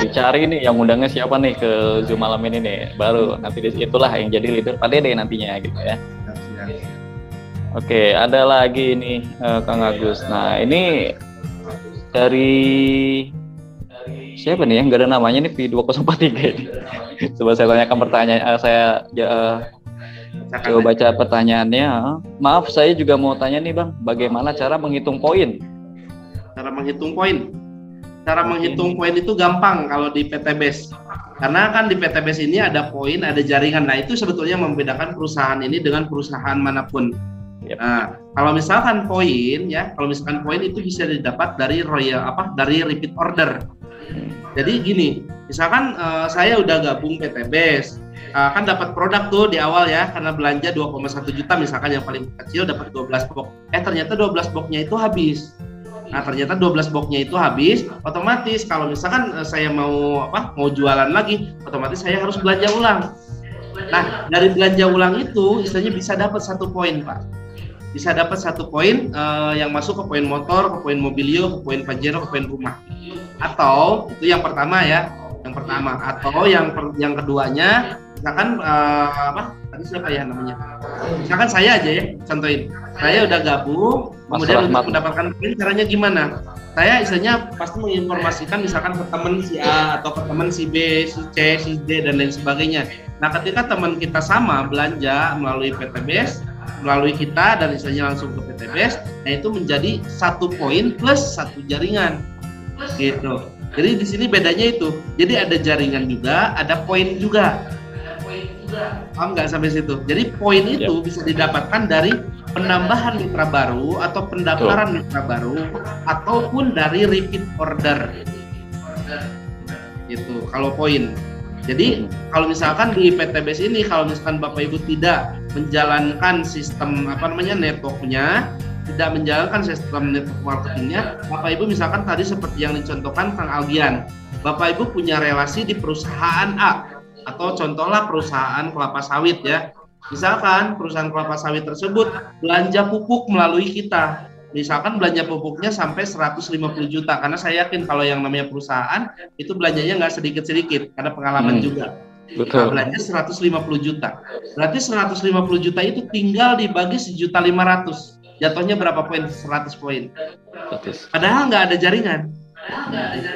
dicari nih yang undangnya siapa nih ke Zoom malam ini nih. Baru nanti itulah yang jadi leader Pak Dede nantinya gitu ya. Oke, ada lagi nih Kang Agus. Nah, ini dari siapa nih yang nggak ada namanya nih V2043 ini. Coba saya tanyakan pertanyaan, coba baca pertanyaannya. Maaf, saya juga mau tanya nih Bang, bagaimana cara menghitung poin? Cara menghitung poin? Cara menghitung poin itu gampang kalau di PTBase. Karena kan di PTBase ini ada poin, ada jaringan. Nah, itu sebetulnya membedakan perusahaan ini dengan perusahaan manapun. Yep. Nah, kalau misalkan poin itu bisa didapat dari dari repeat order. Jadi gini, misalkan saya udah gabung PTBase, kan dapat produk tuh di awal ya, karena belanja 2,1 juta misalkan yang paling kecil dapat 12 box. Ternyata 12 boxnya itu habis. Nah, ternyata 12 boxnya itu habis, otomatis kalau misalkan saya mau jualan lagi, otomatis saya harus belanja ulang. Nah, dari belanja ulang itu istilahnya bisa dapat 1 poin, Pak. Bisa dapat 1 poin yang masuk ke poin motor, ke poin mobilio, ke poin pajero, ke poin rumah. Atau itu yang pertama ya, atau yang keduanya, misalkan tadi siapa ya namanya? Misalkan saya aja ya, contohin. Saya udah gabung, kemudian untuk mendapatkan poin caranya gimana? Saya istilahnya pasti menginformasikan misalkan ke teman si A atau ke teman si B, si C, si D dan lain sebagainya. Nah, ketika teman kita sama belanja melalui PTBase, melalui kita dan istilahnya langsung ke PTBase, nah itu menjadi 1 poin plus 1 jaringan. Gitu. Jadi di sini bedanya itu. Jadi ada jaringan juga, ada poin juga. Paham nggak sampai situ? Jadi poin itu bisa didapatkan dari penambahan mitra baru atau pendaftaran mitra baru ataupun dari repeat order. Gitu. Kalau poin. Jadi kalau misalkan di PTBase ini, kalau misalkan Bapak Ibu tidak menjalankan sistem networknya, tidak menjalankan sistem network marketingnya, Bapak Ibu misalkan tadi seperti yang dicontohkan Kang Algian, Bapak Ibu punya relasi di perusahaan A atau contohlah perusahaan kelapa sawit ya. Misalkan perusahaan kelapa sawit tersebut belanja pupuk melalui kita. Misalkan belanja pupuknya sampai 150 juta, karena saya yakin kalau yang namanya perusahaan itu belanjanya nggak sedikit-sedikit, karena pengalaman juga. Betul. Nah, belanja 150 juta. Berarti 150 juta itu tinggal dibagi 1.500.000. Jatuhnya berapa poin? 100 poin. Padahal nggak ada jaringan.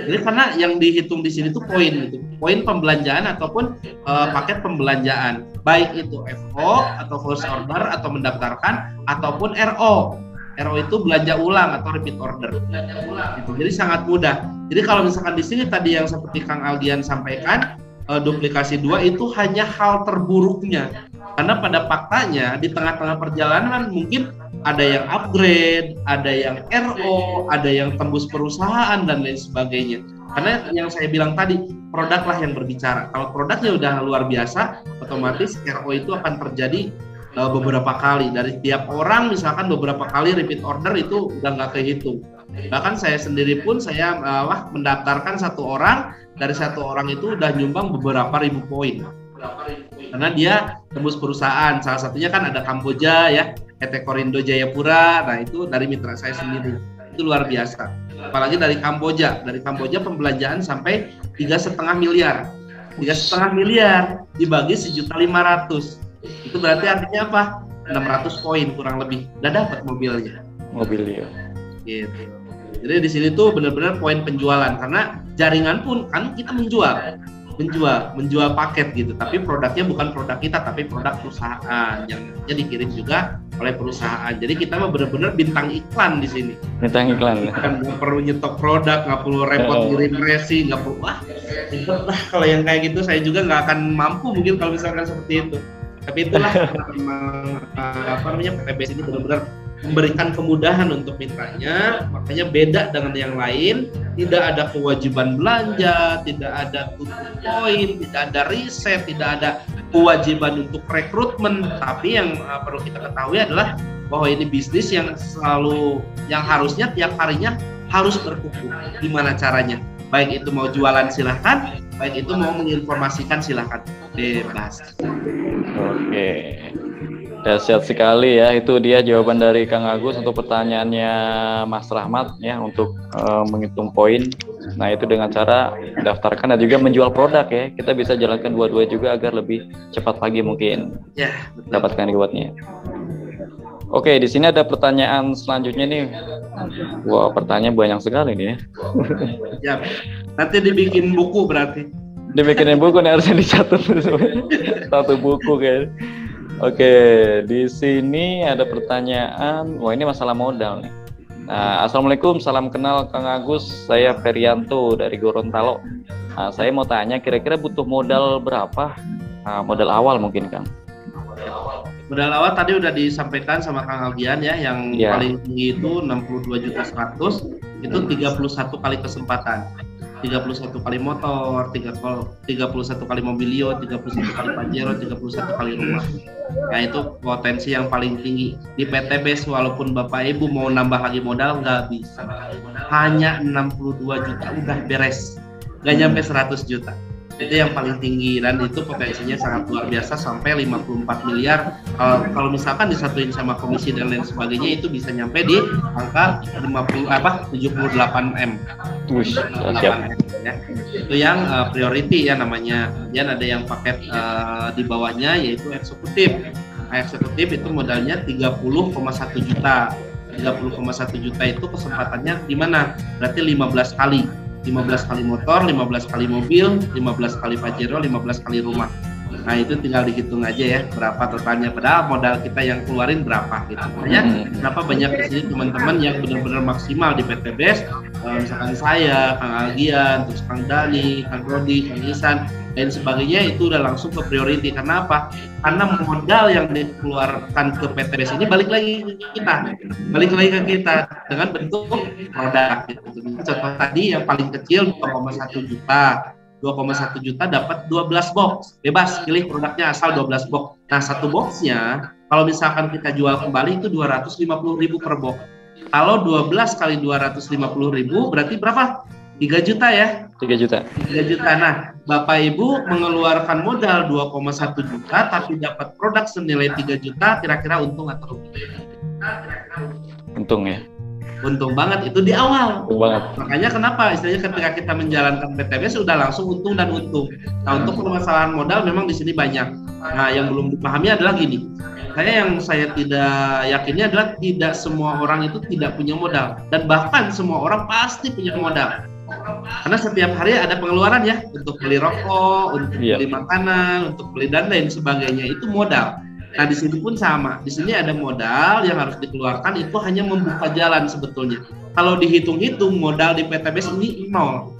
Jadi karena yang dihitung di sini tuh poin gitu, poin pembelanjaan ataupun paket pembelanjaan, baik itu FO atau first order atau mendaftarkan ataupun RO. RO itu belanja ulang atau repeat order. Gitu. Jadi sangat mudah. Jadi kalau misalkan di sini tadi yang seperti Kang Algian sampaikan, duplikasi 2 itu hanya hal terburuknya. Karena pada faktanya di tengah-tengah perjalanan mungkin ada yang upgrade, ada yang RO, ada yang tembus perusahaan dan lain sebagainya. Karena yang saya bilang tadi, produklah yang berbicara. Kalau produknya udah luar biasa, otomatis RO itu akan terjadi beberapa kali. Dari tiap orang misalkan beberapa kali repeat order itu udah nggak kehitung. Bahkan saya sendiri pun saya mendaftarkan 1 orang, dari 1 orang itu udah nyumbang beberapa ribu poin. Karena dia tembus perusahaan, salah satunya kan ada Kamboja ya, PT Korindo Jayapura, nah itu dari mitra saya sendiri, itu luar biasa. Apalagi dari Kamboja pembelanjaan sampai 3,5 miliar, 3,5 miliar dibagi 1.500.000, itu berarti artinya apa? 600 poin kurang lebih, udah dapat mobilnya. Gitu. Jadi di sini tuh benar-benar poin penjualan, karena jaringan pun kan kita menjual paket gitu, tapi produknya bukan produk kita tapi produk perusahaan yang dikirim juga oleh perusahaan. Jadi kita mah benar-benar bintang iklan di sini. Bintang iklan. Kan nggak perlu nyetok produk, nggak perlu repot ngirim resi, nggak perlu ribet lah. Kalau yang kayak gitu saya juga nggak akan mampu mungkin kalau misalkan seperti itu. Tapi itulah PTBase ini benar-benar memberikan kemudahan untuk mitranya, makanya beda dengan yang lain. Tidak ada kewajiban belanja, tidak ada tutup poin, tidak ada riset, tidak ada kewajiban untuk rekrutmen. Tapi yang perlu kita ketahui adalah bahwa ini bisnis yang harusnya tiap harinya harus berkumpul. Gimana caranya? Baik itu mau jualan silahkan, baik itu mau menginformasikan silahkan, bebas. Oke. Dahsyat sekali ya, itu dia jawaban dari Kang Agus untuk pertanyaannya Mas Rahmat ya, untuk menghitung poin. Nah itu dengan cara mendaftarkan dan juga menjual produk ya, kita bisa jalankan dua-dua juga agar lebih cepat lagi mungkin ya, dapatkan rewardnya. Oke, di sini ada pertanyaan selanjutnya nih. Wah, pertanyaan banyak sekali nih ya. Ya, nanti dibikin buku berarti. Dibikinin buku nih, harusnya dicatat satu buku kan. Oke, di sini ada pertanyaan. Wah, ini masalah modal nih. Nah, Assalamualaikum, salam kenal Kang Agus. Saya Ferianto dari Gorontalo. Nah, saya mau tanya, kira-kira butuh modal berapa? Nah, modal awal mungkin, Kang. Modal awal tadi udah disampaikan sama Kang Aldian ya, yang paling tinggi itu 62.100.000, itu 31 kali kesempatan. 31 kali motor, 31 kali mobilio, 31 kali Pajero, 31 kali rumah. Nah, itu potensi yang paling tinggi. Di PTBes walaupun Bapak Ibu mau nambah lagi modal nggak bisa. Hanya 62 juta udah beres. Nggak nyampe 100 juta. Itu yang paling tinggi, dan itu potensinya sangat luar biasa sampai 54 miliar. Kalau misalkan disatuin sama komisi dan lain sebagainya, itu bisa nyampe di angka 78 M. Ya. Itu yang priority ya namanya. Kemudian ada yang paket di bawahnya yaitu eksekutif. Eksekutif itu modalnya 30,1 juta. 30,1 juta itu kesempatannya di mana? Berarti 15 kali. 15 kali motor, 15 kali mobil, 15 kali Pajero, 15 kali rumah. Nah, itu tinggal dihitung aja ya berapa totalnya, padahal modal kita yang keluarin berapa gitu. Makanya kenapa banyak di sini teman-teman yang benar-benar maksimal di PTBes, misalkan saya, Kang Aldian, terus Kang Dani, Kang Rodi, Kang Isan dan sebagainya, itu udah langsung ke priority. Karena apa? Karena modal yang dikeluarkan ke PTBes ini balik lagi ke kita dengan bentuk produk gitu. Contoh tadi yang paling kecil 2,1 juta. 2,1 juta dapat 12 box, bebas pilih produknya asal 12 box. Nah, satu boxnya kalau misalkan kita jual kembali itu 250.000 per box. Kalau 12 kali 250.000 berarti berapa? 3 juta ya? 3 juta. 3 juta. Nah, Bapak Ibu mengeluarkan modal 2,1 juta tapi dapat produk senilai 3 juta, kira-kira untung atau rugi? Untung ya. Untung banget itu di awal. Untung banget. Makanya kenapa istilahnya ketika kita menjalankan PTBes sudah langsung untung dan untung. Nah, untuk permasalahan modal memang di sini banyak. Nah, yang belum dipahami adalah gini. Saya tidak yakinnya adalah tidak semua orang itu tidak punya modal, dan bahkan semua orang pasti punya modal. Karena setiap hari ada pengeluaran ya, untuk beli rokok, untuk beli makanan, untuk beli dan lain sebagainya, itu modal. Nah, di sini pun sama. Di sini ada modal yang harus dikeluarkan, itu hanya membuka jalan sebetulnya. Kalau dihitung-hitung modal di PTBes ini nol.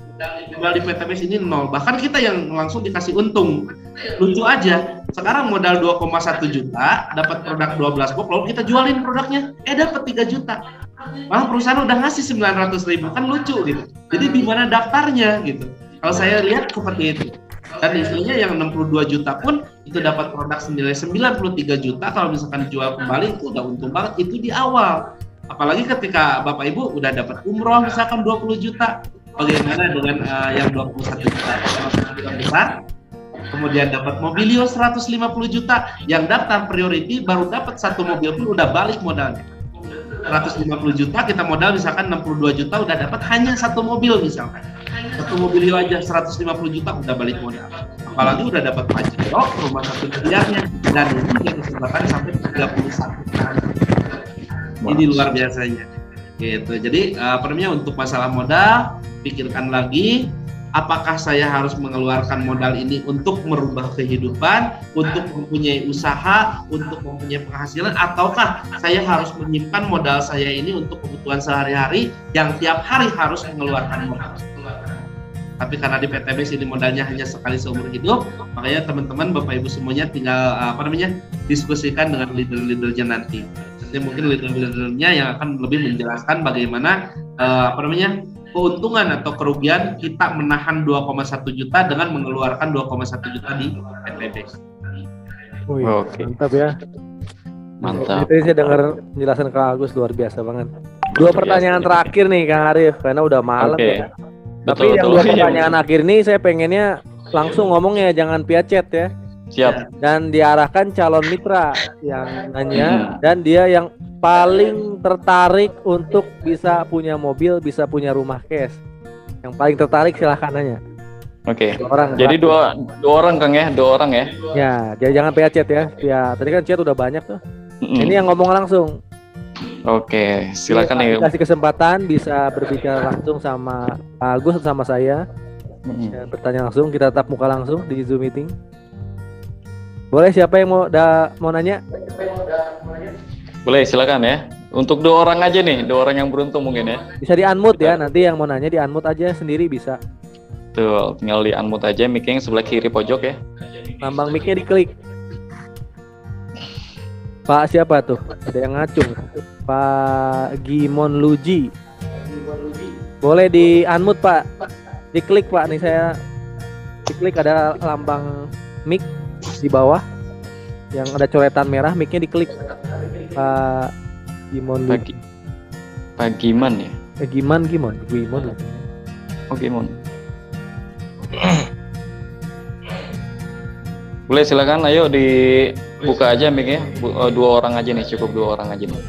Modal di PTBes ini nol. Bahkan kita yang langsung dikasih untung. Lucu aja. Sekarang modal 2,1 juta, dapat produk 12 box, lalu kita jualin produknya, dapat 3 juta. Malah perusahaan udah ngasih 900.000, kan lucu gitu. Jadi di mana daftarnya gitu. Kalau saya lihat seperti itu. Dan istilahnya yang 62 juta pun itu dapat produk senilai 93 juta, kalau misalkan dijual kembali itu udah untung banget, itu di awal. Apalagi ketika Bapak Ibu udah dapat umroh misalkan 20 juta, bagaimana dengan yang 21 juta besar, kemudian dapat mobilio 150 juta, yang daftar priority baru dapat satu mobil pun udah balik modalnya. 150 juta kita modal misalkan 62 juta udah dapat hanya satu mobil misalkan. Satu mobilio aja 150 juta udah balik modal. Apalagi udah dapat Pajero, rumah 1 miliarnya, dan ini punya kesempatan sampai 31 kali. Ini luar biasanya. Gitu. Jadi untuk masalah modal, pikirkan lagi apakah saya harus mengeluarkan modal ini untuk merubah kehidupan, untuk mempunyai usaha, untuk mempunyai penghasilan, ataukah saya harus menyimpan modal saya ini untuk kebutuhan sehari-hari yang tiap hari harus mengeluarkan modal. Tapi karena di PTBes ini modalnya hanya sekali seumur hidup, makanya teman-teman Bapak Ibu semuanya tinggal diskusikan dengan leader-leadernya nanti. Jadi mungkin leader-leadernya yang akan lebih menjelaskan bagaimana keuntungan atau kerugian kita menahan 2,1 juta dengan mengeluarkan 2,1 juta di PTBes. Oke. Mantap ya. Mantap. Itu saya dengar penjelasan Kang Agus luar biasa banget. Dua pertanyaan terakhir nih Kang Arif, karena udah malam ya. Tapi yang dua pertanyaan akhir nih saya pengennya langsung ngomongnya, jangan via chat ya. Siap. Dan diarahkan calon mitra yang nanya, dan dia yang paling tertarik untuk bisa punya mobil, bisa punya rumah cash. Yang paling tertarik silahkan nanya. Oke. Jadi dua orang Kang ya, 2 orang ya. Ya, jangan via chat ya. Tadi kan chat udah banyak tuh. Ini yang ngomong langsung. Oke, silakan ya. Kasih kesempatan bisa berbicara langsung sama Pak Agus sama saya. Ya, bertanya langsung, kita tatap muka langsung di Zoom meeting. Boleh, siapa yang mau nanya? Boleh, silakan ya. Untuk 2 orang aja nih, 2 orang yang beruntung mungkin ya. Bisa di unmute ya, nanti yang mau nanya di unmute aja sendiri bisa. Tuh, tinggal di unmute aja, mic-nya yang sebelah kiri pojok ya. Lambang mic-nya diklik. Pak siapa tuh? Ada yang ngacung. Pak Gimon Luji. Boleh di unmute Pak. Diklik Pak, nih saya diklik ada lambang mic di bawah yang ada coretan merah, mic-nya diklik. Pak Gimon Luji. Pak Giman ya? Gimon. Oh Gimon. Boleh silakan, ayo dibuka aja mic-nya. 2 orang aja nih, cukup 2 orang aja nih.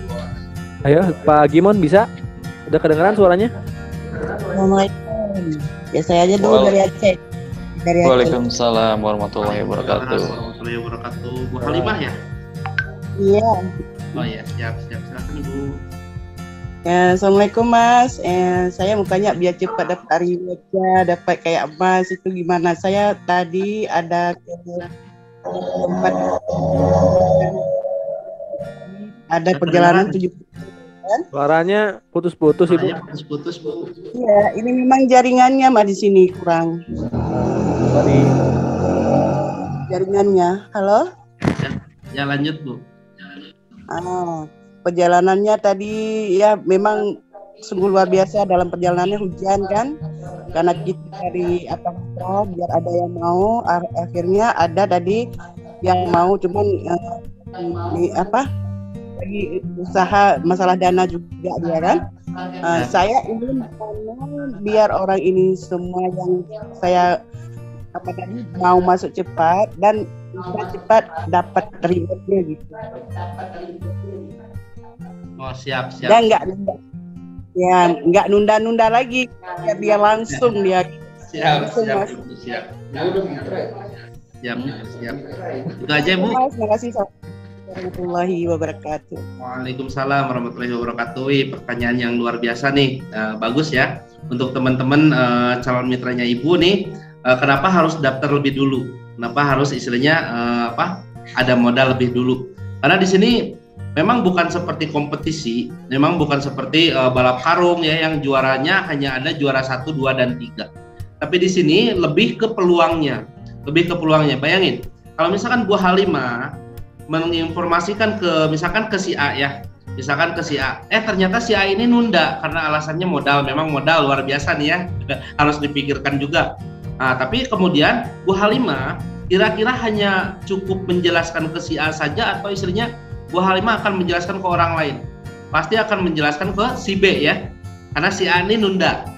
Ayo Pak Gimon bisa? Udah kedengeran suaranya? Assalamualaikum. Ya saya aja dulu dari Aceh. Waalaikumsalam warahmatullahi wabarakatuh. Warahmatullahi wabarakatuh. Bu Halimah ya? Iya. Oh ya, siap. Silakan Ibu. Ya, Assalamualaikum Mas. Saya mau tanya biar cepat dapat rewardnya, dapat kayak emas itu gimana? Saya tadi ada ke tempat ada perjalanan 7 Suaranya putus-putus Ibu. Putus Bu. Iya, ini memang jaringannya mah di sini kurang. Sorry. Jaringannya. Halo? Ya lanjut Bu. Perjalanannya tadi ya memang sungguh luar biasa. Dalam perjalanannya hujan kan, karena kita dari atas biar ada yang mau, akhirnya ada tadi yang mau, cuman lagi usaha masalah dana juga dia kan. Saya ingin biar orang ini semua yang saya mau masuk cepat dan cepat dapat rewardnya gitu. Oh siap. Dan nggak nunda lagi, biar langsung dia. Siap. Itu aja Bu. Terima kasih. Warahmatullahi wabarakatuh. Waalaikumsalam warahmatullahi wabarakatuh. Pertanyaan yang luar biasa nih. Bagus ya untuk teman-teman calon mitranya Ibu nih. Kenapa harus daftar lebih dulu? Kenapa harus istilahnya ada modal lebih dulu? Karena di sini memang bukan seperti kompetisi, memang bukan seperti balap karung ya yang juaranya hanya ada juara 1, 2 dan 3. Tapi di sini lebih ke peluangnya. Bayangin, kalau misalkan Bu Halimah menginformasikan misalkan ke si A ya. Ternyata si A ini nunda karena alasannya modal. Memang modal luar biasa nih ya. Harus dipikirkan juga. Nah, tapi kemudian Bu Halimah kira-kira hanya cukup menjelaskan ke si A saja atau istilahnya Bu Halimah akan menjelaskan ke orang lain? Pasti akan menjelaskan ke si B ya. Karena si A ini nunda.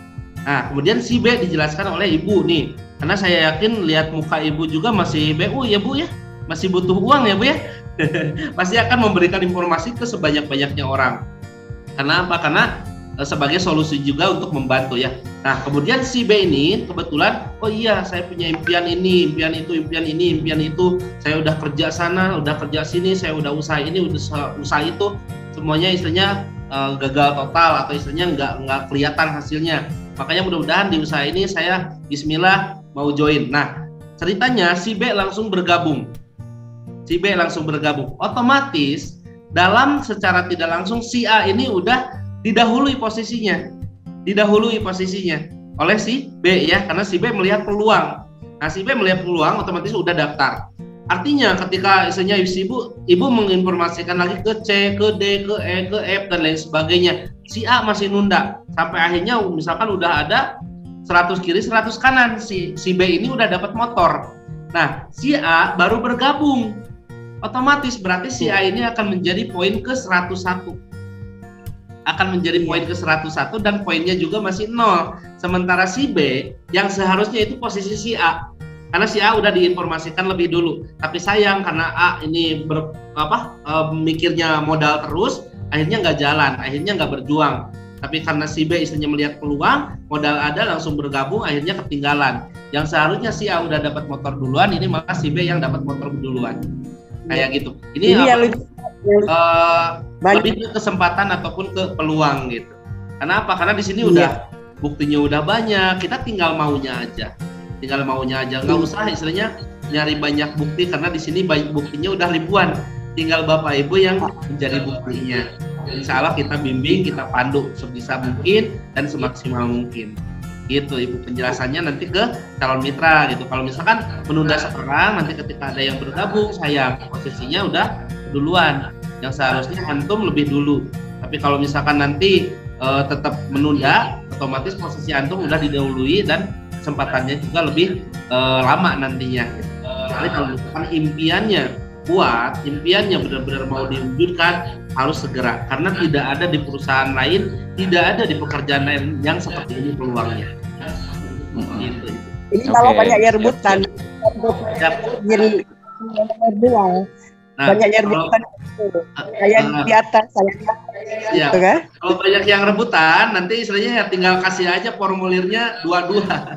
Nah, kemudian si B dijelaskan oleh Ibu nih. Karena saya yakin lihat muka Ibu juga masih BU ya Bu ya. Masih butuh uang ya Bu ya. Pasti akan memberikan informasi ke sebanyak-banyaknya orang. Karena apa? Karena sebagai solusi juga untuk membantu ya. Nah, kemudian si B ini kebetulan, oh iya saya punya impian ini, impian itu. Saya udah kerja sana, udah kerja sini, saya udah usaha ini, usaha itu. Semuanya istilahnya gagal total atau istilahnya nggak kelihatan hasilnya. Makanya mudah-mudahan di usaha ini saya bismillah mau join. Nah, ceritanya si B langsung bergabung. Otomatis dalam secara tidak langsung si A ini udah didahului posisinya oleh si B ya, karena si B melihat peluang. Nah, si B melihat peluang otomatis udah daftar. Artinya ketika istilahnya ibu menginformasikan lagi ke C, ke D, ke E, ke F dan lain sebagainya, si A masih nunda sampai akhirnya misalkan udah ada 100 kiri 100 kanan, si B ini udah dapat motor. Nah, si A baru bergabung. Otomatis berarti si A ini akan menjadi poin ke 101. Dan poinnya juga masih 0. Sementara si B yang seharusnya itu posisi si A. Karena si A udah diinformasikan lebih dulu. Tapi sayang karena A ini mikirnya modal terus, akhirnya nggak jalan, akhirnya nggak berjuang. Tapi karena si B istilahnya melihat peluang, modal ada langsung bergabung, akhirnya ketinggalan. Yang seharusnya si A udah dapat motor duluan, ini malah si B yang dapat motor duluan. Kayak gitu. Ini yang lucu lebih ke kesempatan ataupun ke peluang gitu. Kenapa? Karena di sini udah buktinya udah banyak, kita tinggal maunya aja, nggak usah istilahnya nyari banyak bukti karena di sini buktinya udah ribuan, tinggal Bapak Ibu yang menjadi buktinya. Insya Allah kita bimbing, kita pandu sebisa mungkin dan semaksimal mungkin. Gitu Ibu penjelasannya nanti ke calon mitra gitu. Kalau misalkan menunda sekarang, nanti ketika ada yang bergabung sayang posisinya udah duluan. Yang seharusnya antum lebih dulu. Tapi kalau misalkan nanti tetap menunda, otomatis posisi antum udah didahului dan kesempatannya juga lebih lama nantinya. Jadi kalau misalkan impiannya kuat, impiannya benar-benar mau diwujudkan, harus segera. Karena tidak ada di perusahaan lain, tidak ada di pekerjaan lain yang seperti ini peluangnya. Gitu. Ini kalau banyak yang rebutan, jadi dua. Banyak yang rebutan, saya di atas, saya di atas. Gitu kan? Kalau banyak yang rebutan, nanti istilahnya ya tinggal kasih aja formulirnya dua-dua.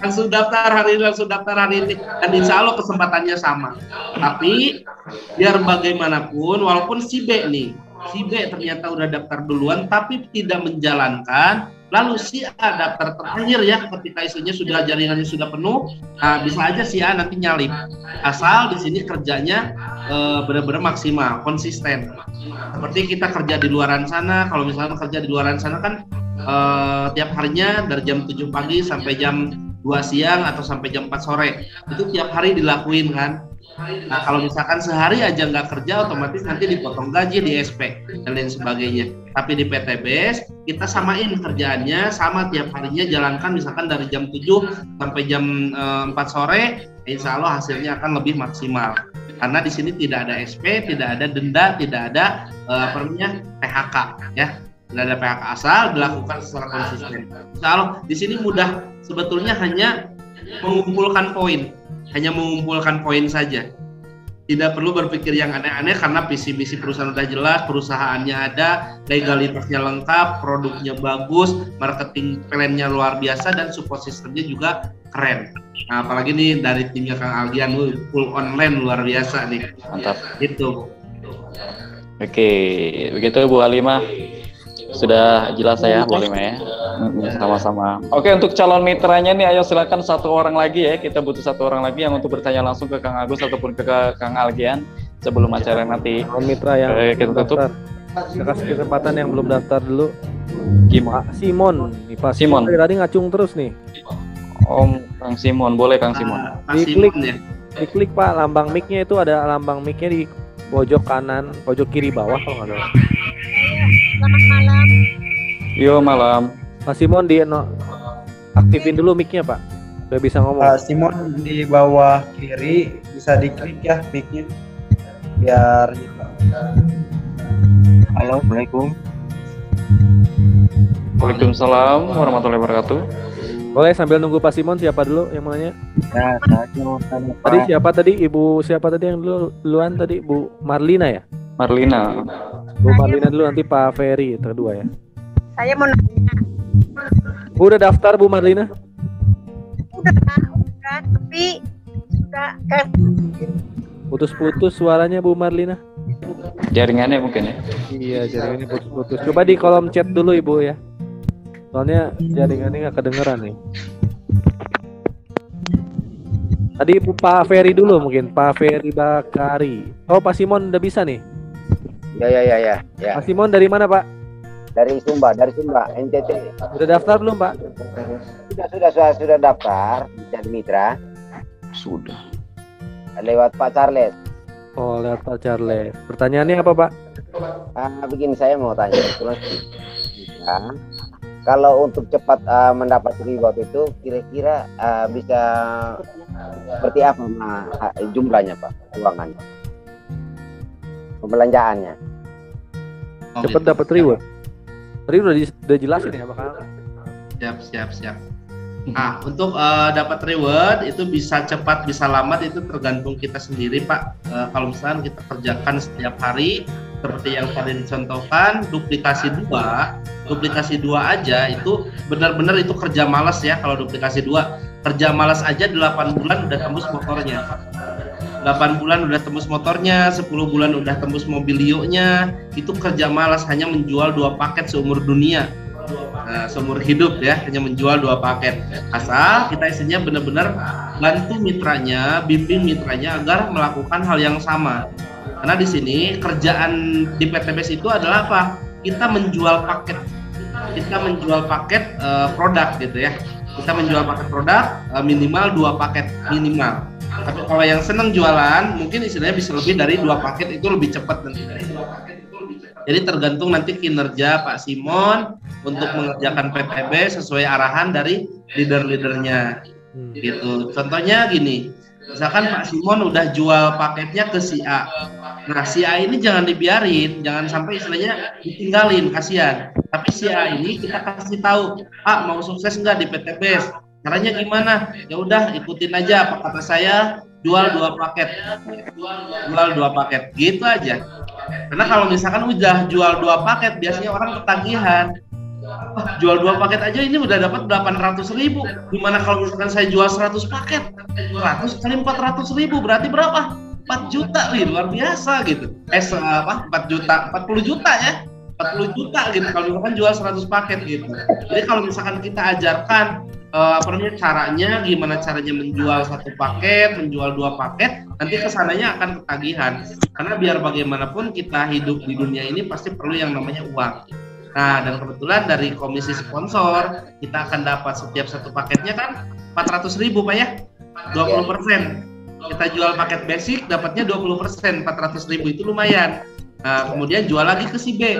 Langsung daftar hari ini, dan insya Allah kesempatannya sama. Tapi biar bagaimanapun, walaupun si B ternyata udah daftar duluan, tapi tidak menjalankan, lalu si A daftar terakhir ya, ketika isunya sudah jaringannya sudah penuh, nah bisa aja si A nanti nyalip. Asal di sini kerjanya benar-benar maksimal, konsisten. Seperti kita kerja di luaran sana, kalau misalnya kerja di luaran sana kan tiap harinya dari jam 7 pagi sampai jam 2 siang atau sampai jam 4 sore. Itu tiap hari dilakuin kan. Nah kalau misalkan sehari aja nggak kerja, otomatis nanti dipotong gaji, di SP dan lain sebagainya. Tapi di PTBS kita samain kerjaannya, sama tiap harinya jalankan misalkan dari jam 7 sampai jam 4 sore, insya Allah hasilnya akan lebih maksimal. Karena di sini tidak ada SP, tidak ada denda, tidak ada PHK ya. Tidak ada PHK, asal dilakukan secara konsisten. Insya Allah di sini mudah, sebetulnya hanya mengumpulkan poin saja. Tidak perlu berpikir yang aneh-aneh karena visi misi perusahaan sudah jelas, perusahaannya ada, legalitasnya lengkap, produknya bagus, marketing plan-nya luar biasa, dan support system-nya juga keren. Nah, apalagi nih dari timnya Kang Algian, full online luar biasa nih. Mantap. Gitu. Oke, begitu Bu Halimah. Sudah jelas ya Bu Halimah ya. Sama-sama. Oke, untuk calon mitranya nih, ayo silakan satu orang lagi ya. Kita butuh satu orang lagi yang untuk bertanya langsung ke Kang Agus ataupun ke Kang Algian sebelum acara nanti. Calon mitra yang kita tutup. Kita kasih kesempatan yang belum daftar dulu. Pak Simon. Nih Pak Simon. Tadi ngacung terus nih. Om Kang Simon, boleh Kang Simon. Diklik ya. Diklik Pak, lambang mic-nya itu ada lambang mic-nya di pojok kanan, pojok kiri bawah kalau nggak salah. Selamat malam. Yo, malam. Pak Simon aktifin dulu mic-nya Pak. Udah bisa ngomong. Simon di bawah kiri bisa diklik ya mic-nya. Biar Halo, Assalamualaikum. Waalaikumsalam warahmatullahi wabarakatuh. Boleh sambil nunggu Pak Simon, siapa dulu yang mau nanya? Ya, tadi siapa tadi? Ibu siapa tadi yang duluan tadi? Bu Marlina ya? Marlina. Bu Marlina dulu, nanti Pak Ferry kedua ya. Saya mau nanya. Bu udah daftar Bu Marlina? Udah, tapi sudah kan. Putus-putus suaranya Bu Marlina. Jaringannya mungkin ya. Iya, jaringannya putus-putus. Coba di kolom chat dulu Ibu ya. Soalnya jaringannya nggak kedengeran nih. Tadi Pak Ferry dulu mungkin, Pak Ferry Bakari. Oh, Pak Simon udah bisa nih. Ya. Pak Simon dari mana Pak? Dari Sumba, NTT. Udah daftar belum Pak? Sudah daftar jadi mitra. Sudah. Lewat Pak Charles. Oh, lewat Pak Charles. Pertanyaannya apa Pak? Begini, saya mau tanya. Kalau untuk cepat mendapat reward itu kira-kira bisa seperti apa jumlahnya Pak, uangannya, pembelanjaannya? Cepat dapat reward. Tadi udah jelasin ya bakal. Siap. Nah, untuk dapat reward itu bisa cepat bisa lambat, itu tergantung kita sendiri Pak. Kalau misalnya kita kerjakan setiap hari seperti yang tadi dicontohkan, duplikasi dua aja itu benar-benar itu kerja malas ya. Kalau duplikasi 2 kerja malas aja 8 bulan udah tembus motornya. 8 bulan udah tembus motornya, 10 bulan udah tembus mobilionya. Itu kerja malas, hanya menjual 2 paket seumur dunia. Seumur hidup ya, hanya menjual 2 paket. Asal kita isinya benar-benar bantu mitranya, bimbing mitranya agar melakukan hal yang sama. Karena di sini kerjaan di PTBS itu adalah apa? Kita menjual paket, produk gitu ya. Kita menjual paket produk minimal 2 paket minimal. Tapi kalau yang senang jualan, mungkin istilahnya bisa lebih dari 2 paket, itu lebih cepat nanti. Jadi tergantung nanti kinerja Pak Simon untuk mengerjakan PTB sesuai arahan dari leader-leadernya. Gitu. Contohnya gini, misalkan Pak Simon udah jual paketnya ke si A. Nah, si A ini jangan dibiarin, jangan sampai istilahnya ditinggalin, kasihan. Tapi si A ini kita kasih tahu, Pak mau sukses nggak di PTBS? Caranya gimana? Ya udah ikutin aja apa kata saya, jual 2 paket. Jual 2 paket. Gitu aja. Karena kalau misalkan udah jual 2 paket, biasanya orang ketagihan. Wah, jual 2 paket aja ini udah dapat 800.000. Gimana kalau misalkan saya jual 100 paket? 100 kali 400.000 berarti berapa? 4 juta, luar biasa gitu. 4 juta, 40 juta ya. 40 juta gitu kalau misalkan jual 100 paket gitu. Jadi kalau misalkan kita ajarkan caranya, gimana caranya menjual 1 paket, menjual 2 paket, nanti kesananya akan ketagihan. Karena biar bagaimanapun kita hidup di dunia ini pasti perlu yang namanya uang. Nah, dan kebetulan dari komisi sponsor kita akan dapat setiap 1 paketnya kan 400.000 Pak ya, 20%. Kita jual paket basic dapatnya 20%, 400.000 itu lumayan. Nah, kemudian jual lagi ke si B,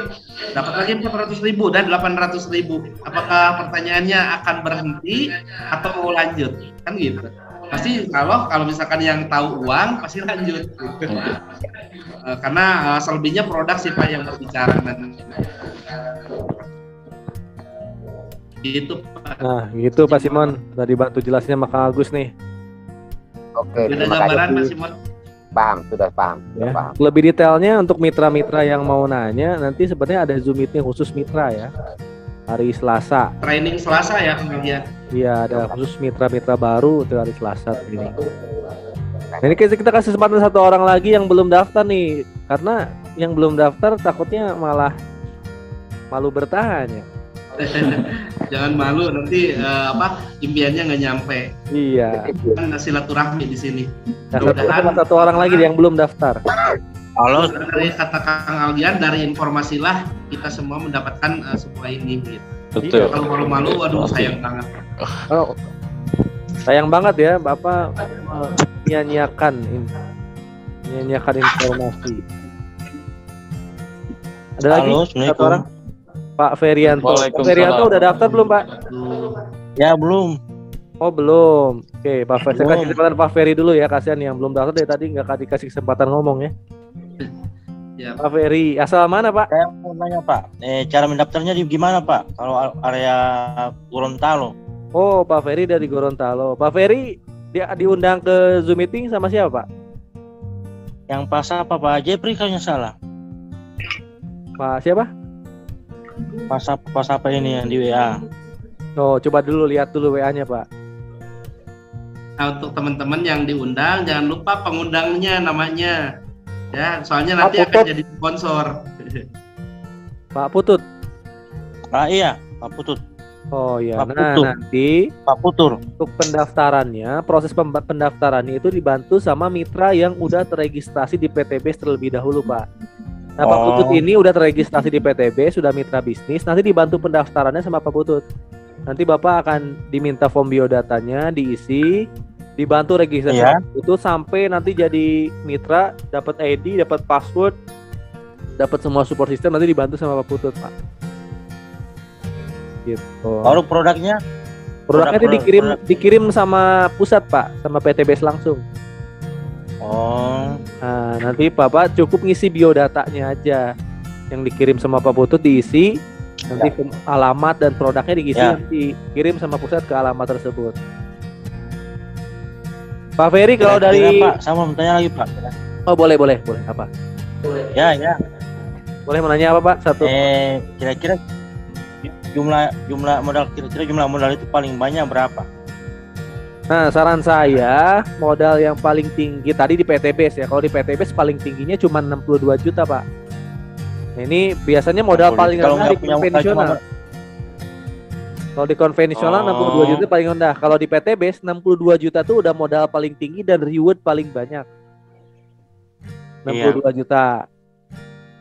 dapat lagi 400.000 dan 800.000. Apakah pertanyaannya akan berhenti atau mau lanjut? Kan gitu. Pasti kalau misalkan yang tahu uang pasti lanjut. Karena selebihnya produk sih Pak yang berbicara nanti. Gitu Pak. Nah, gitu Pak Simon. Udah dibantu jelasnya sama Kang Agus nih. Oke, Ada gambaran Pak Simon? Sudah paham. Ya. Lebih detailnya untuk mitra-mitra yang mau nanya, nanti sebenarnya ada Zoom meeting khusus mitra ya. Hari Selasa. Training Selasa ya kemudian. Iya, ada khusus mitra-mitra baru untuk hari Selasa ini. Nah, ini kita kasih kesempatan 1 orang lagi yang belum daftar nih. Karena yang belum daftar takutnya malah malu bertahan ya. Jangan malu, nanti impiannya nggak nyampe. Iya. Kan silaturahmi di sini. Nah, 1 orang lagi yang belum daftar. Halo. Dari kata Kang Aldian, dari informasilah kita semua mendapatkan sebuah ini. Gitu. Betul. Kalau malu-malu, waduh sayang banget. Oh, sayang banget ya, Bapak nyanyiakan informasi. Ada lagi? Halo, 1 orang. Pak Ferianto. Pak Ferianto udah daftar belum Pak? Ya belum. Oh belum. Oke, Pak Ferry. Saya kasih kesempatan Pak Ferry dulu ya, kasihan yang belum daftar dari tadi nggak dikasih kesempatan ngomong ya. Ya. Pak Ferry, asal mana Pak? Saya mau nanya Pak, cara mendaftarnya di gimana Pak? Kalau area Gorontalo. Oh, Pak Ferry dari Gorontalo. Pak Ferry dia diundang ke Zoom meeting sama siapa Pak? Yang pas apa Pak Jepri kayaknya salah. Pak siapa? Pas apa ini yang di WA? Oh, coba dulu lihat dulu WA-nya Pak. Nah, untuk teman-teman yang diundang, jangan lupa pengundangnya namanya. Ya, soalnya nanti akan jadi sponsor. Pak Putut. Iya, Pak Putut. Oh iya, Pak nah Putut. nanti Pak Putur. untuk pendaftarannya, proses pendaftarannya itu dibantu sama mitra yang udah terregistrasi di PTBS terlebih dahulu Pak. Nah, Pak Putut ini udah terregistrasi di PTB, sudah mitra bisnis. Nanti dibantu pendaftarannya sama Pak Putut. Nanti Bapak akan diminta form biodatanya, diisi, dibantu registrasi itu sampai nanti jadi mitra, dapat ID, dapat password, dapat semua support system, nanti dibantu sama Pak Putut, Pak. Gitu. Baru produknya? Produknya dikirim sama pusat, Pak, sama PTBS langsung. Nah, nanti Bapak cukup ngisi biodatanya aja, yang dikirim sama Pak Putut diisi, nanti alamat dan produknya diisi, nanti kirim sama pusat ke alamat tersebut. Pak Ferry kalau dari Pak, saya mau bertanya lagi Pak. Oh boleh apa? Ya. Boleh menanya apa Pak? Satu. Kira-kira jumlah modal, jumlah modal itu paling banyak berapa? Nah, saran saya modal yang paling tinggi tadi di PTBS ya. Kalau di PTBS paling tingginya cuma 62 juta, Pak. Nah, ini biasanya modal paling Kalau rendah di nggak punya modal konvensional. cuma- Kalau di konvensional 62 juta paling rendah. Kalau di PTBS 62 juta tuh udah modal paling tinggi dan reward paling banyak. 62 juta.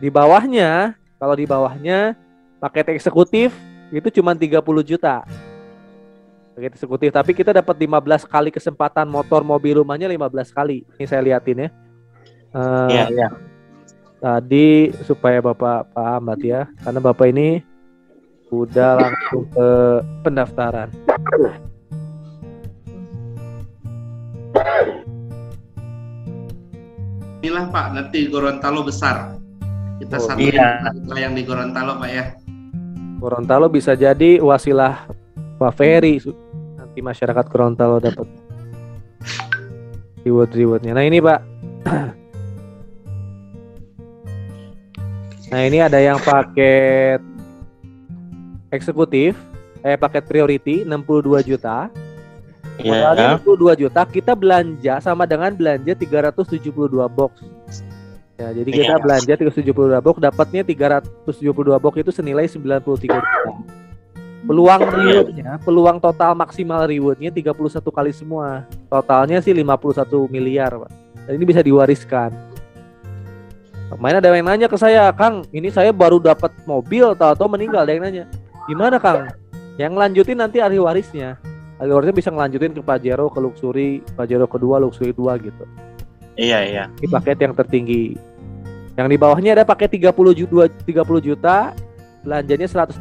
Di bawahnya, kalau di bawahnya paket eksekutif itu cuma 30 juta. Paket eksekutif, tapi kita dapat 15 kali kesempatan motor, mobil, rumahnya 15 kali. Ini saya liatin ya. Iya. Tadi supaya Bapak paham berarti ya, karena Bapak ini udah langsung ke pendaftaran. Inilah Pak, nanti Gorontalo besar. Kita Oh, satuin iya. kita yang di Gorontalo Pak ya. Gorontalo bisa jadi wasilah Pak Ferry. Nanti masyarakat Gorontalo dapat reward-rewardnya. Nah ini Pak. Nah ini ada yang paket eksekutif, paket priority 62 juta. Modalnya 62 juta, kita belanja sama dengan belanja 372 box. Ya, jadi kita belanja 372 box, dapatnya 372 box itu senilai 93 juta. Peluang rewardnya, peluang total maksimal rewardnya 31 kali semua. Totalnya sih 51 miliar, Pak. Dan ini bisa diwariskan. Kemarin ada yang nanya ke saya, Kang, ini saya baru dapat mobil, tahu-tahu meninggal. Ada yang nanya, gimana Kang? Yang lanjutin nanti ahli warisnya. Ahli warisnya bisa ngelanjutin ke Pajero, ke Luxury, Pajero kedua, Luxury 2 gitu. Iya. Ini paket yang tertinggi. Yang di bawahnya ada paket 30 juta, belanjanya 180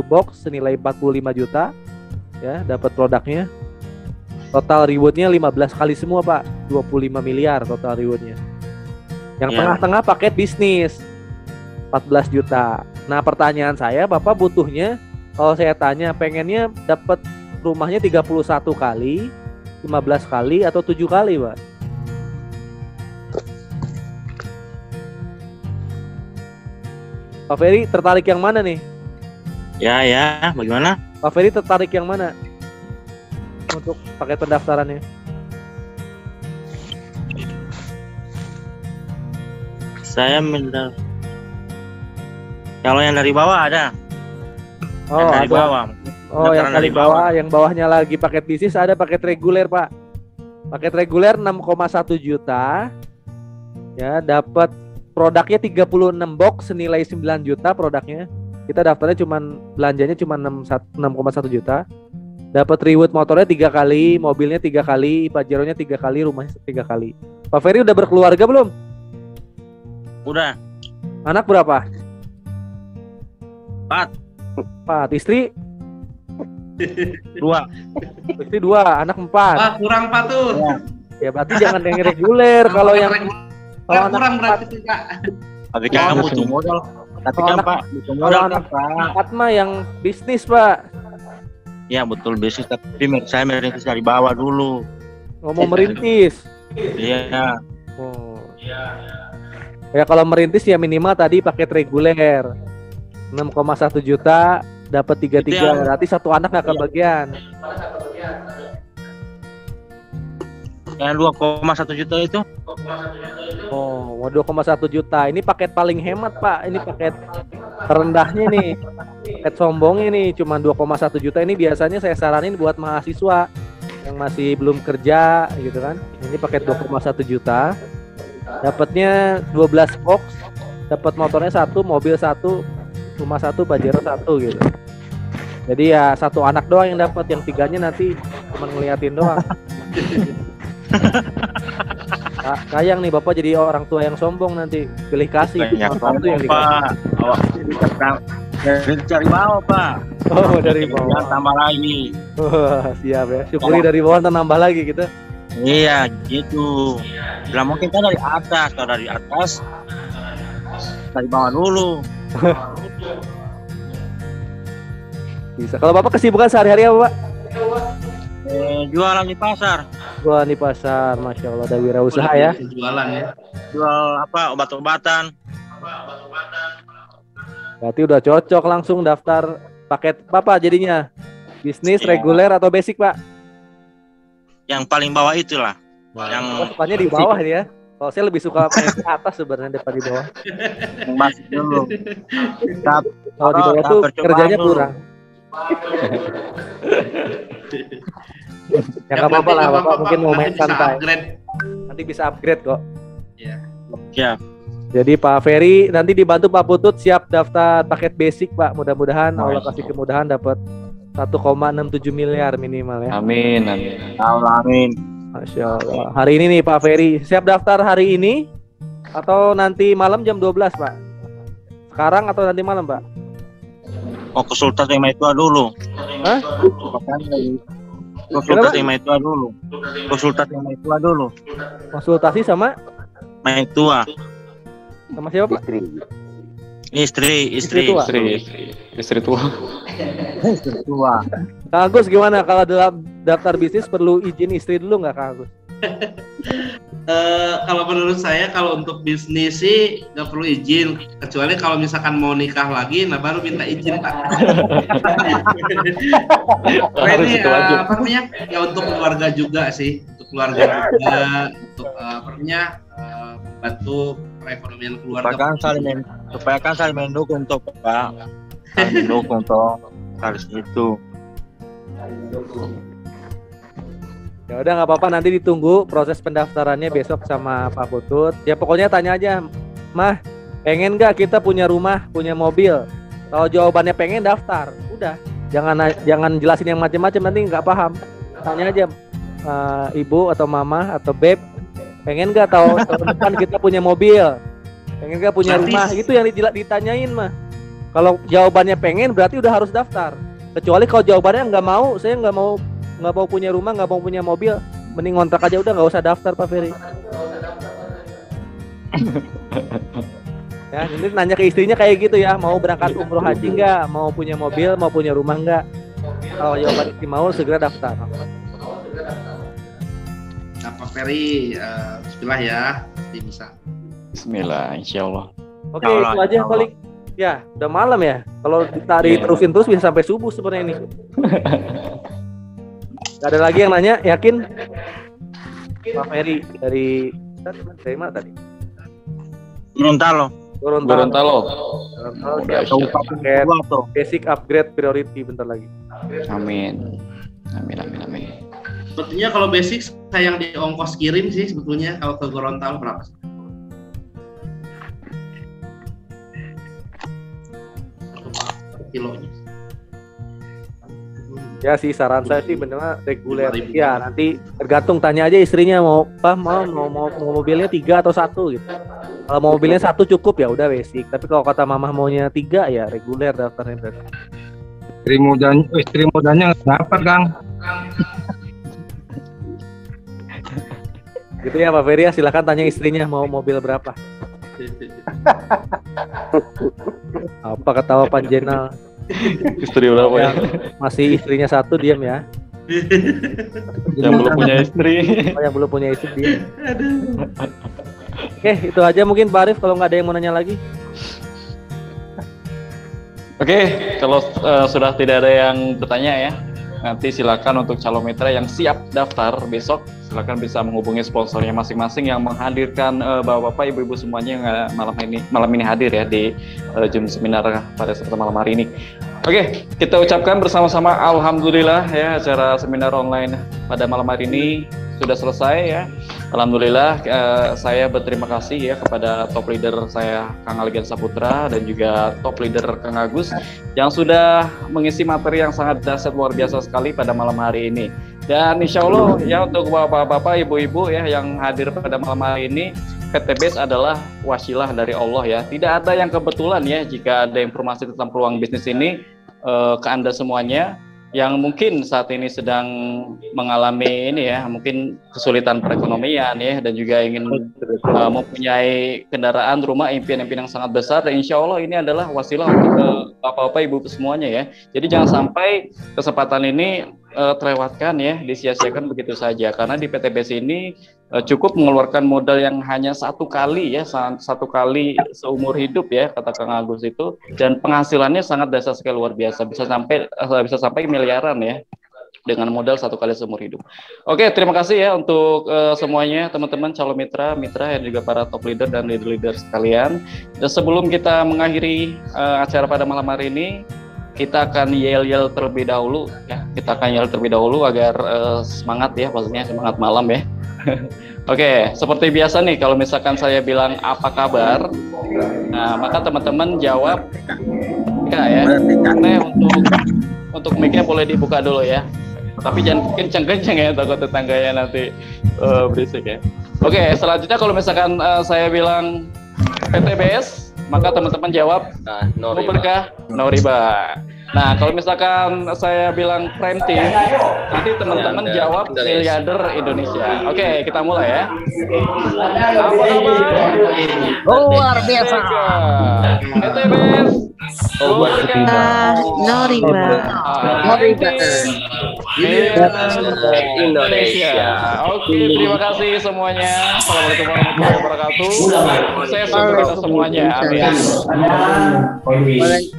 box senilai 45 juta. Ya, dapat produknya. Total rewardnya 15 kali semua, Pak. 25 miliar total rewardnya. Yang tengah-tengah paket bisnis 14 juta. Nah, pertanyaan saya, Bapak butuhnya, kalau saya tanya pengennya dapat rumahnya 31 kali, 15 kali atau 7 kali, Pak? Pak Ferry tertarik yang mana nih? Ya, bagaimana? Pak Ferry tertarik yang mana untuk paket pendaftarannya? Saya kalau yang dari bawah ada. Oh, yang dari ada. bawah. Oh, yang dari bawah, yang bawahnya lagi paket bisnis, ada paket reguler, Pak. Paket reguler 6,1 juta. Ya, dapat produknya 36 box senilai 9 juta produknya. Kita daftarnya belanjanya cuma 6,1 juta. Dapat reward motornya 3 kali, mobilnya 3 kali, Pajero-nya 3 kali, rumahnya 3 kali. Pak Ferry udah berkeluarga belum? Udah. Anak berapa? 4. Istri? 2. Istri 2, anak 4. Wah, kurang Pak tuh. Ya berarti jangan yang reguler. Kalau yang kurang berarti tuh Kak. Tapi kan butuh modal. Tapi kan Pak, butuh modal kan Pak. 4 mah yang bisnis, Pak. Ya betul, bisnis, tapi saya merintis dari bawah dulu. Ngomong merintis. Iya. Oh. Ya kalau merintis ya minimal tadi paket reguler 6,1 juta dapat 33, berarti satu anak nggak kebagian. Yang 2,1 juta itu? Oh, 2,1 juta. Ini paket paling hemat, Pak. Ini paket terendahnya nih. Paket sombongnya nih cuma 2,1 juta. Ini biasanya saya saranin buat mahasiswa yang masih belum kerja gitu kan. Ini paket 2,1 juta. Dapatnya 12 box, dapat motornya 1, mobil 1, rumah 1, Pajero 1 gitu. Jadi ya satu anak doang yang dapat, yang 3-nya nanti cuma ngeliatin doang. Sayang nih Bapak jadi orang tua yang sombong nanti, pilih kasih Banyak satu yang Pak. Dari cari bawah Pak. Oh, dari bawah. Jangan tambah lagi. Wah, siap ya. Syukuri dari bawah ntar nambah lagi gitu. Iya gitu. Bila mungkin kan dari atas, kalau dari atas dari bawah dulu. Bisa. Kalau Bapak kesibukan sehari-hari apa, Pak? Jualan di pasar. Jualan di pasar, Masya Allah, ada wirausaha ya. Jualan ya. Jual apa, obat-obatan. Berarti udah cocok langsung daftar paket apa jadinya? Bisnis, reguler atau basic, Pak? yang paling bawah itulah. Yang sukanya di bawah ya. Kalau saya lebih suka main di atas sebenarnya daripada di bawah. masuk dulu. Kalau di bawah tuh kerjanya kurang. Ya nggak apa-apa lah, Bapak mungkin mau main santai. Nanti bisa upgrade kok. Iya. Ya. Jadi Pak Ferry nanti dibantu Pak Putut siap daftar paket basic Pak. Mudah-mudahan Allah kasih kemudahan dapat 1,67 miliar minimal ya. Amin, amin. Amin. Masya Allah. Hari ini nih Pak Ferry siap daftar hari ini atau nanti malam jam 12 Pak? Sekarang atau nanti malam Pak? Oh, konsultasi sama itu dulu. Hah? Konsultasi sama itu dulu. Konsultasi sama itu dulu. Konsultasi sama Main tua. sama siapa Pak? Istri tua. Istri tua. Istri tua. Kang Agus gimana kalau dalam daftar bisnis perlu izin istri dulu nggak Kang Agus? Kalau menurut saya kalau untuk bisnis sih nggak perlu izin, kecuali kalau misalkan mau nikah lagi, nah baru minta izin Pak. Ini apa namanya ya untuk keluarga juga sih, untuk keluarga juga, untuk apa namanya bantu perekonomian keluarga. Supaya kan saling mendukung untuk Pak, saling mendukung untuk harus itu. Ya udah nggak apa-apa, nanti ditunggu proses pendaftarannya besok sama Pak Putut. Ya pokoknya tanya aja, Mah, pengen nggak kita punya rumah, punya mobil? Kalau jawabannya pengen, daftar. Udah, jangan jelasin yang macam-macam nanti nggak paham. Tanya aja, ibu atau mama atau beb, pengen nggak tahun depan kita punya mobil? Pengen nggak punya rumah? Itu yang ditanyain mah. Kalau jawabannya pengen, berarti udah harus daftar. Kecuali kalau jawabannya nggak mau, saya nggak mau punya rumah, nggak mau punya mobil, mending ngontrak aja, udah nggak usah daftar Pak Ferry. Ya, ini nanya ke istrinya kayak gitu ya, mau berangkat umroh haji nggak, mau punya mobil, mau punya rumah nggak. Kalau jawaban istri mau, segera daftar. Nah, Pak Ferry, bismillah ya, pasti bisa. Bismillah, insya Allah. Oke, itu aja paling. Ya, udah malam ya. Kalau ditarik terusin terus bisa sampai subuh sebenarnya ini. Gak ada lagi yang nanya, yakin? Pak Ferry dari mana tadi? Gorontalo. Paket basic upgrade priority bentar lagi. Amin. Sebetulnya kalau basic sayang di ongkos kirim sih sebetulnya kalau ke Gorontalo berapa sih? Kilonya. Ya sih, saran saya sih benar reguler. Ya nanti tergantung, tanya aja istrinya mau mobilnya 3 atau 1 gitu. Kalau mobilnya 1 cukup ya udah basic. Tapi kalau kata mama maunya 3 ya reguler daftarnya berarti. Istri mudanya kenapa Kang? Gitu ya Pak Ferry, silakan tanya istrinya mau mobil berapa. Apa ketawa Panjenal? Istri berapa ya? Masih istrinya 1 diam ya. Yang belum punya istri. Yang belum punya istri diam. Oke, itu aja mungkin Pak Arif, kalau nggak ada yang mau nanya lagi. Oke, kalau sudah tidak ada yang bertanya ya, nanti silakan untuk calon mitra yang siap daftar besok, silakan bisa menghubungi sponsornya masing-masing yang menghadirkan bapak-bapak, ibu-ibu semuanya yang malam ini hadir ya di Zoom seminar pada malam hari ini. Oke, kita ucapkan bersama-sama alhamdulillah ya, acara seminar online pada malam hari ini sudah selesai ya. Alhamdulillah, saya berterima kasih ya kepada top leader saya Kang Aligan Saputra dan juga top leader Kang Agus yang sudah mengisi materi yang sangat dahsyat luar biasa sekali pada malam hari ini. Dan insya Allah ya, untuk bapak-bapak, ibu-ibu ya yang hadir pada malam hari ini, PTBS adalah wasilah dari Allah ya. Tidak ada yang kebetulan ya, jika ada informasi tentang peluang bisnis ini ke Anda semuanya yang mungkin saat ini sedang mengalami ini ya, mungkin kesulitan perekonomian ya, dan juga ingin mempunyai kendaraan, rumah, impian-impian yang sangat besar. Dan insya Allah ini adalah wasilah untuk bapak-bapak, ibu semuanya ya. Jadi jangan sampai kesempatan ini terlewatkan ya, disia-siakan begitu saja. Karena di PTBS ini cukup mengeluarkan modal yang hanya 1 kali ya, 1 kali seumur hidup ya, kata Kang Agus itu, dan penghasilannya sangat dasar sekali, luar biasa, bisa sampai miliaran ya. dengan modal 1 kali seumur hidup. Oke, terima kasih ya untuk semuanya teman-teman calon mitra dan juga para top leader dan leader sekalian. Dan sebelum kita mengakhiri acara pada malam hari ini, kita akan yel-yel terlebih dahulu ya. Kita akan yel terlebih dahulu agar semangat ya, pastinya semangat malam ya. Oke, seperti biasa nih kalau misalkan saya bilang apa kabar, nah maka teman-teman jawab ya. Nah, untuk mic-nya boleh dibuka dulu ya. Tapi jangan kenceng-kenceng ya, takut tetangganya nanti berisik ya. Oke, selanjutnya kalau misalkan saya bilang PTBS, maka teman-teman jawab no berkah, no riba. Nah, kalau misalkan saya bilang Prime Team, nanti teman-teman jawab miliarder Indonesia. Oke, kita mulai ya. Luar biasa. PTBS, No riba. No riba. Indonesia. Oke, terima kasih semuanya. Assalamualaikum warahmatullahi wabarakatuh. Sukses untuk kita semuanya. Amin.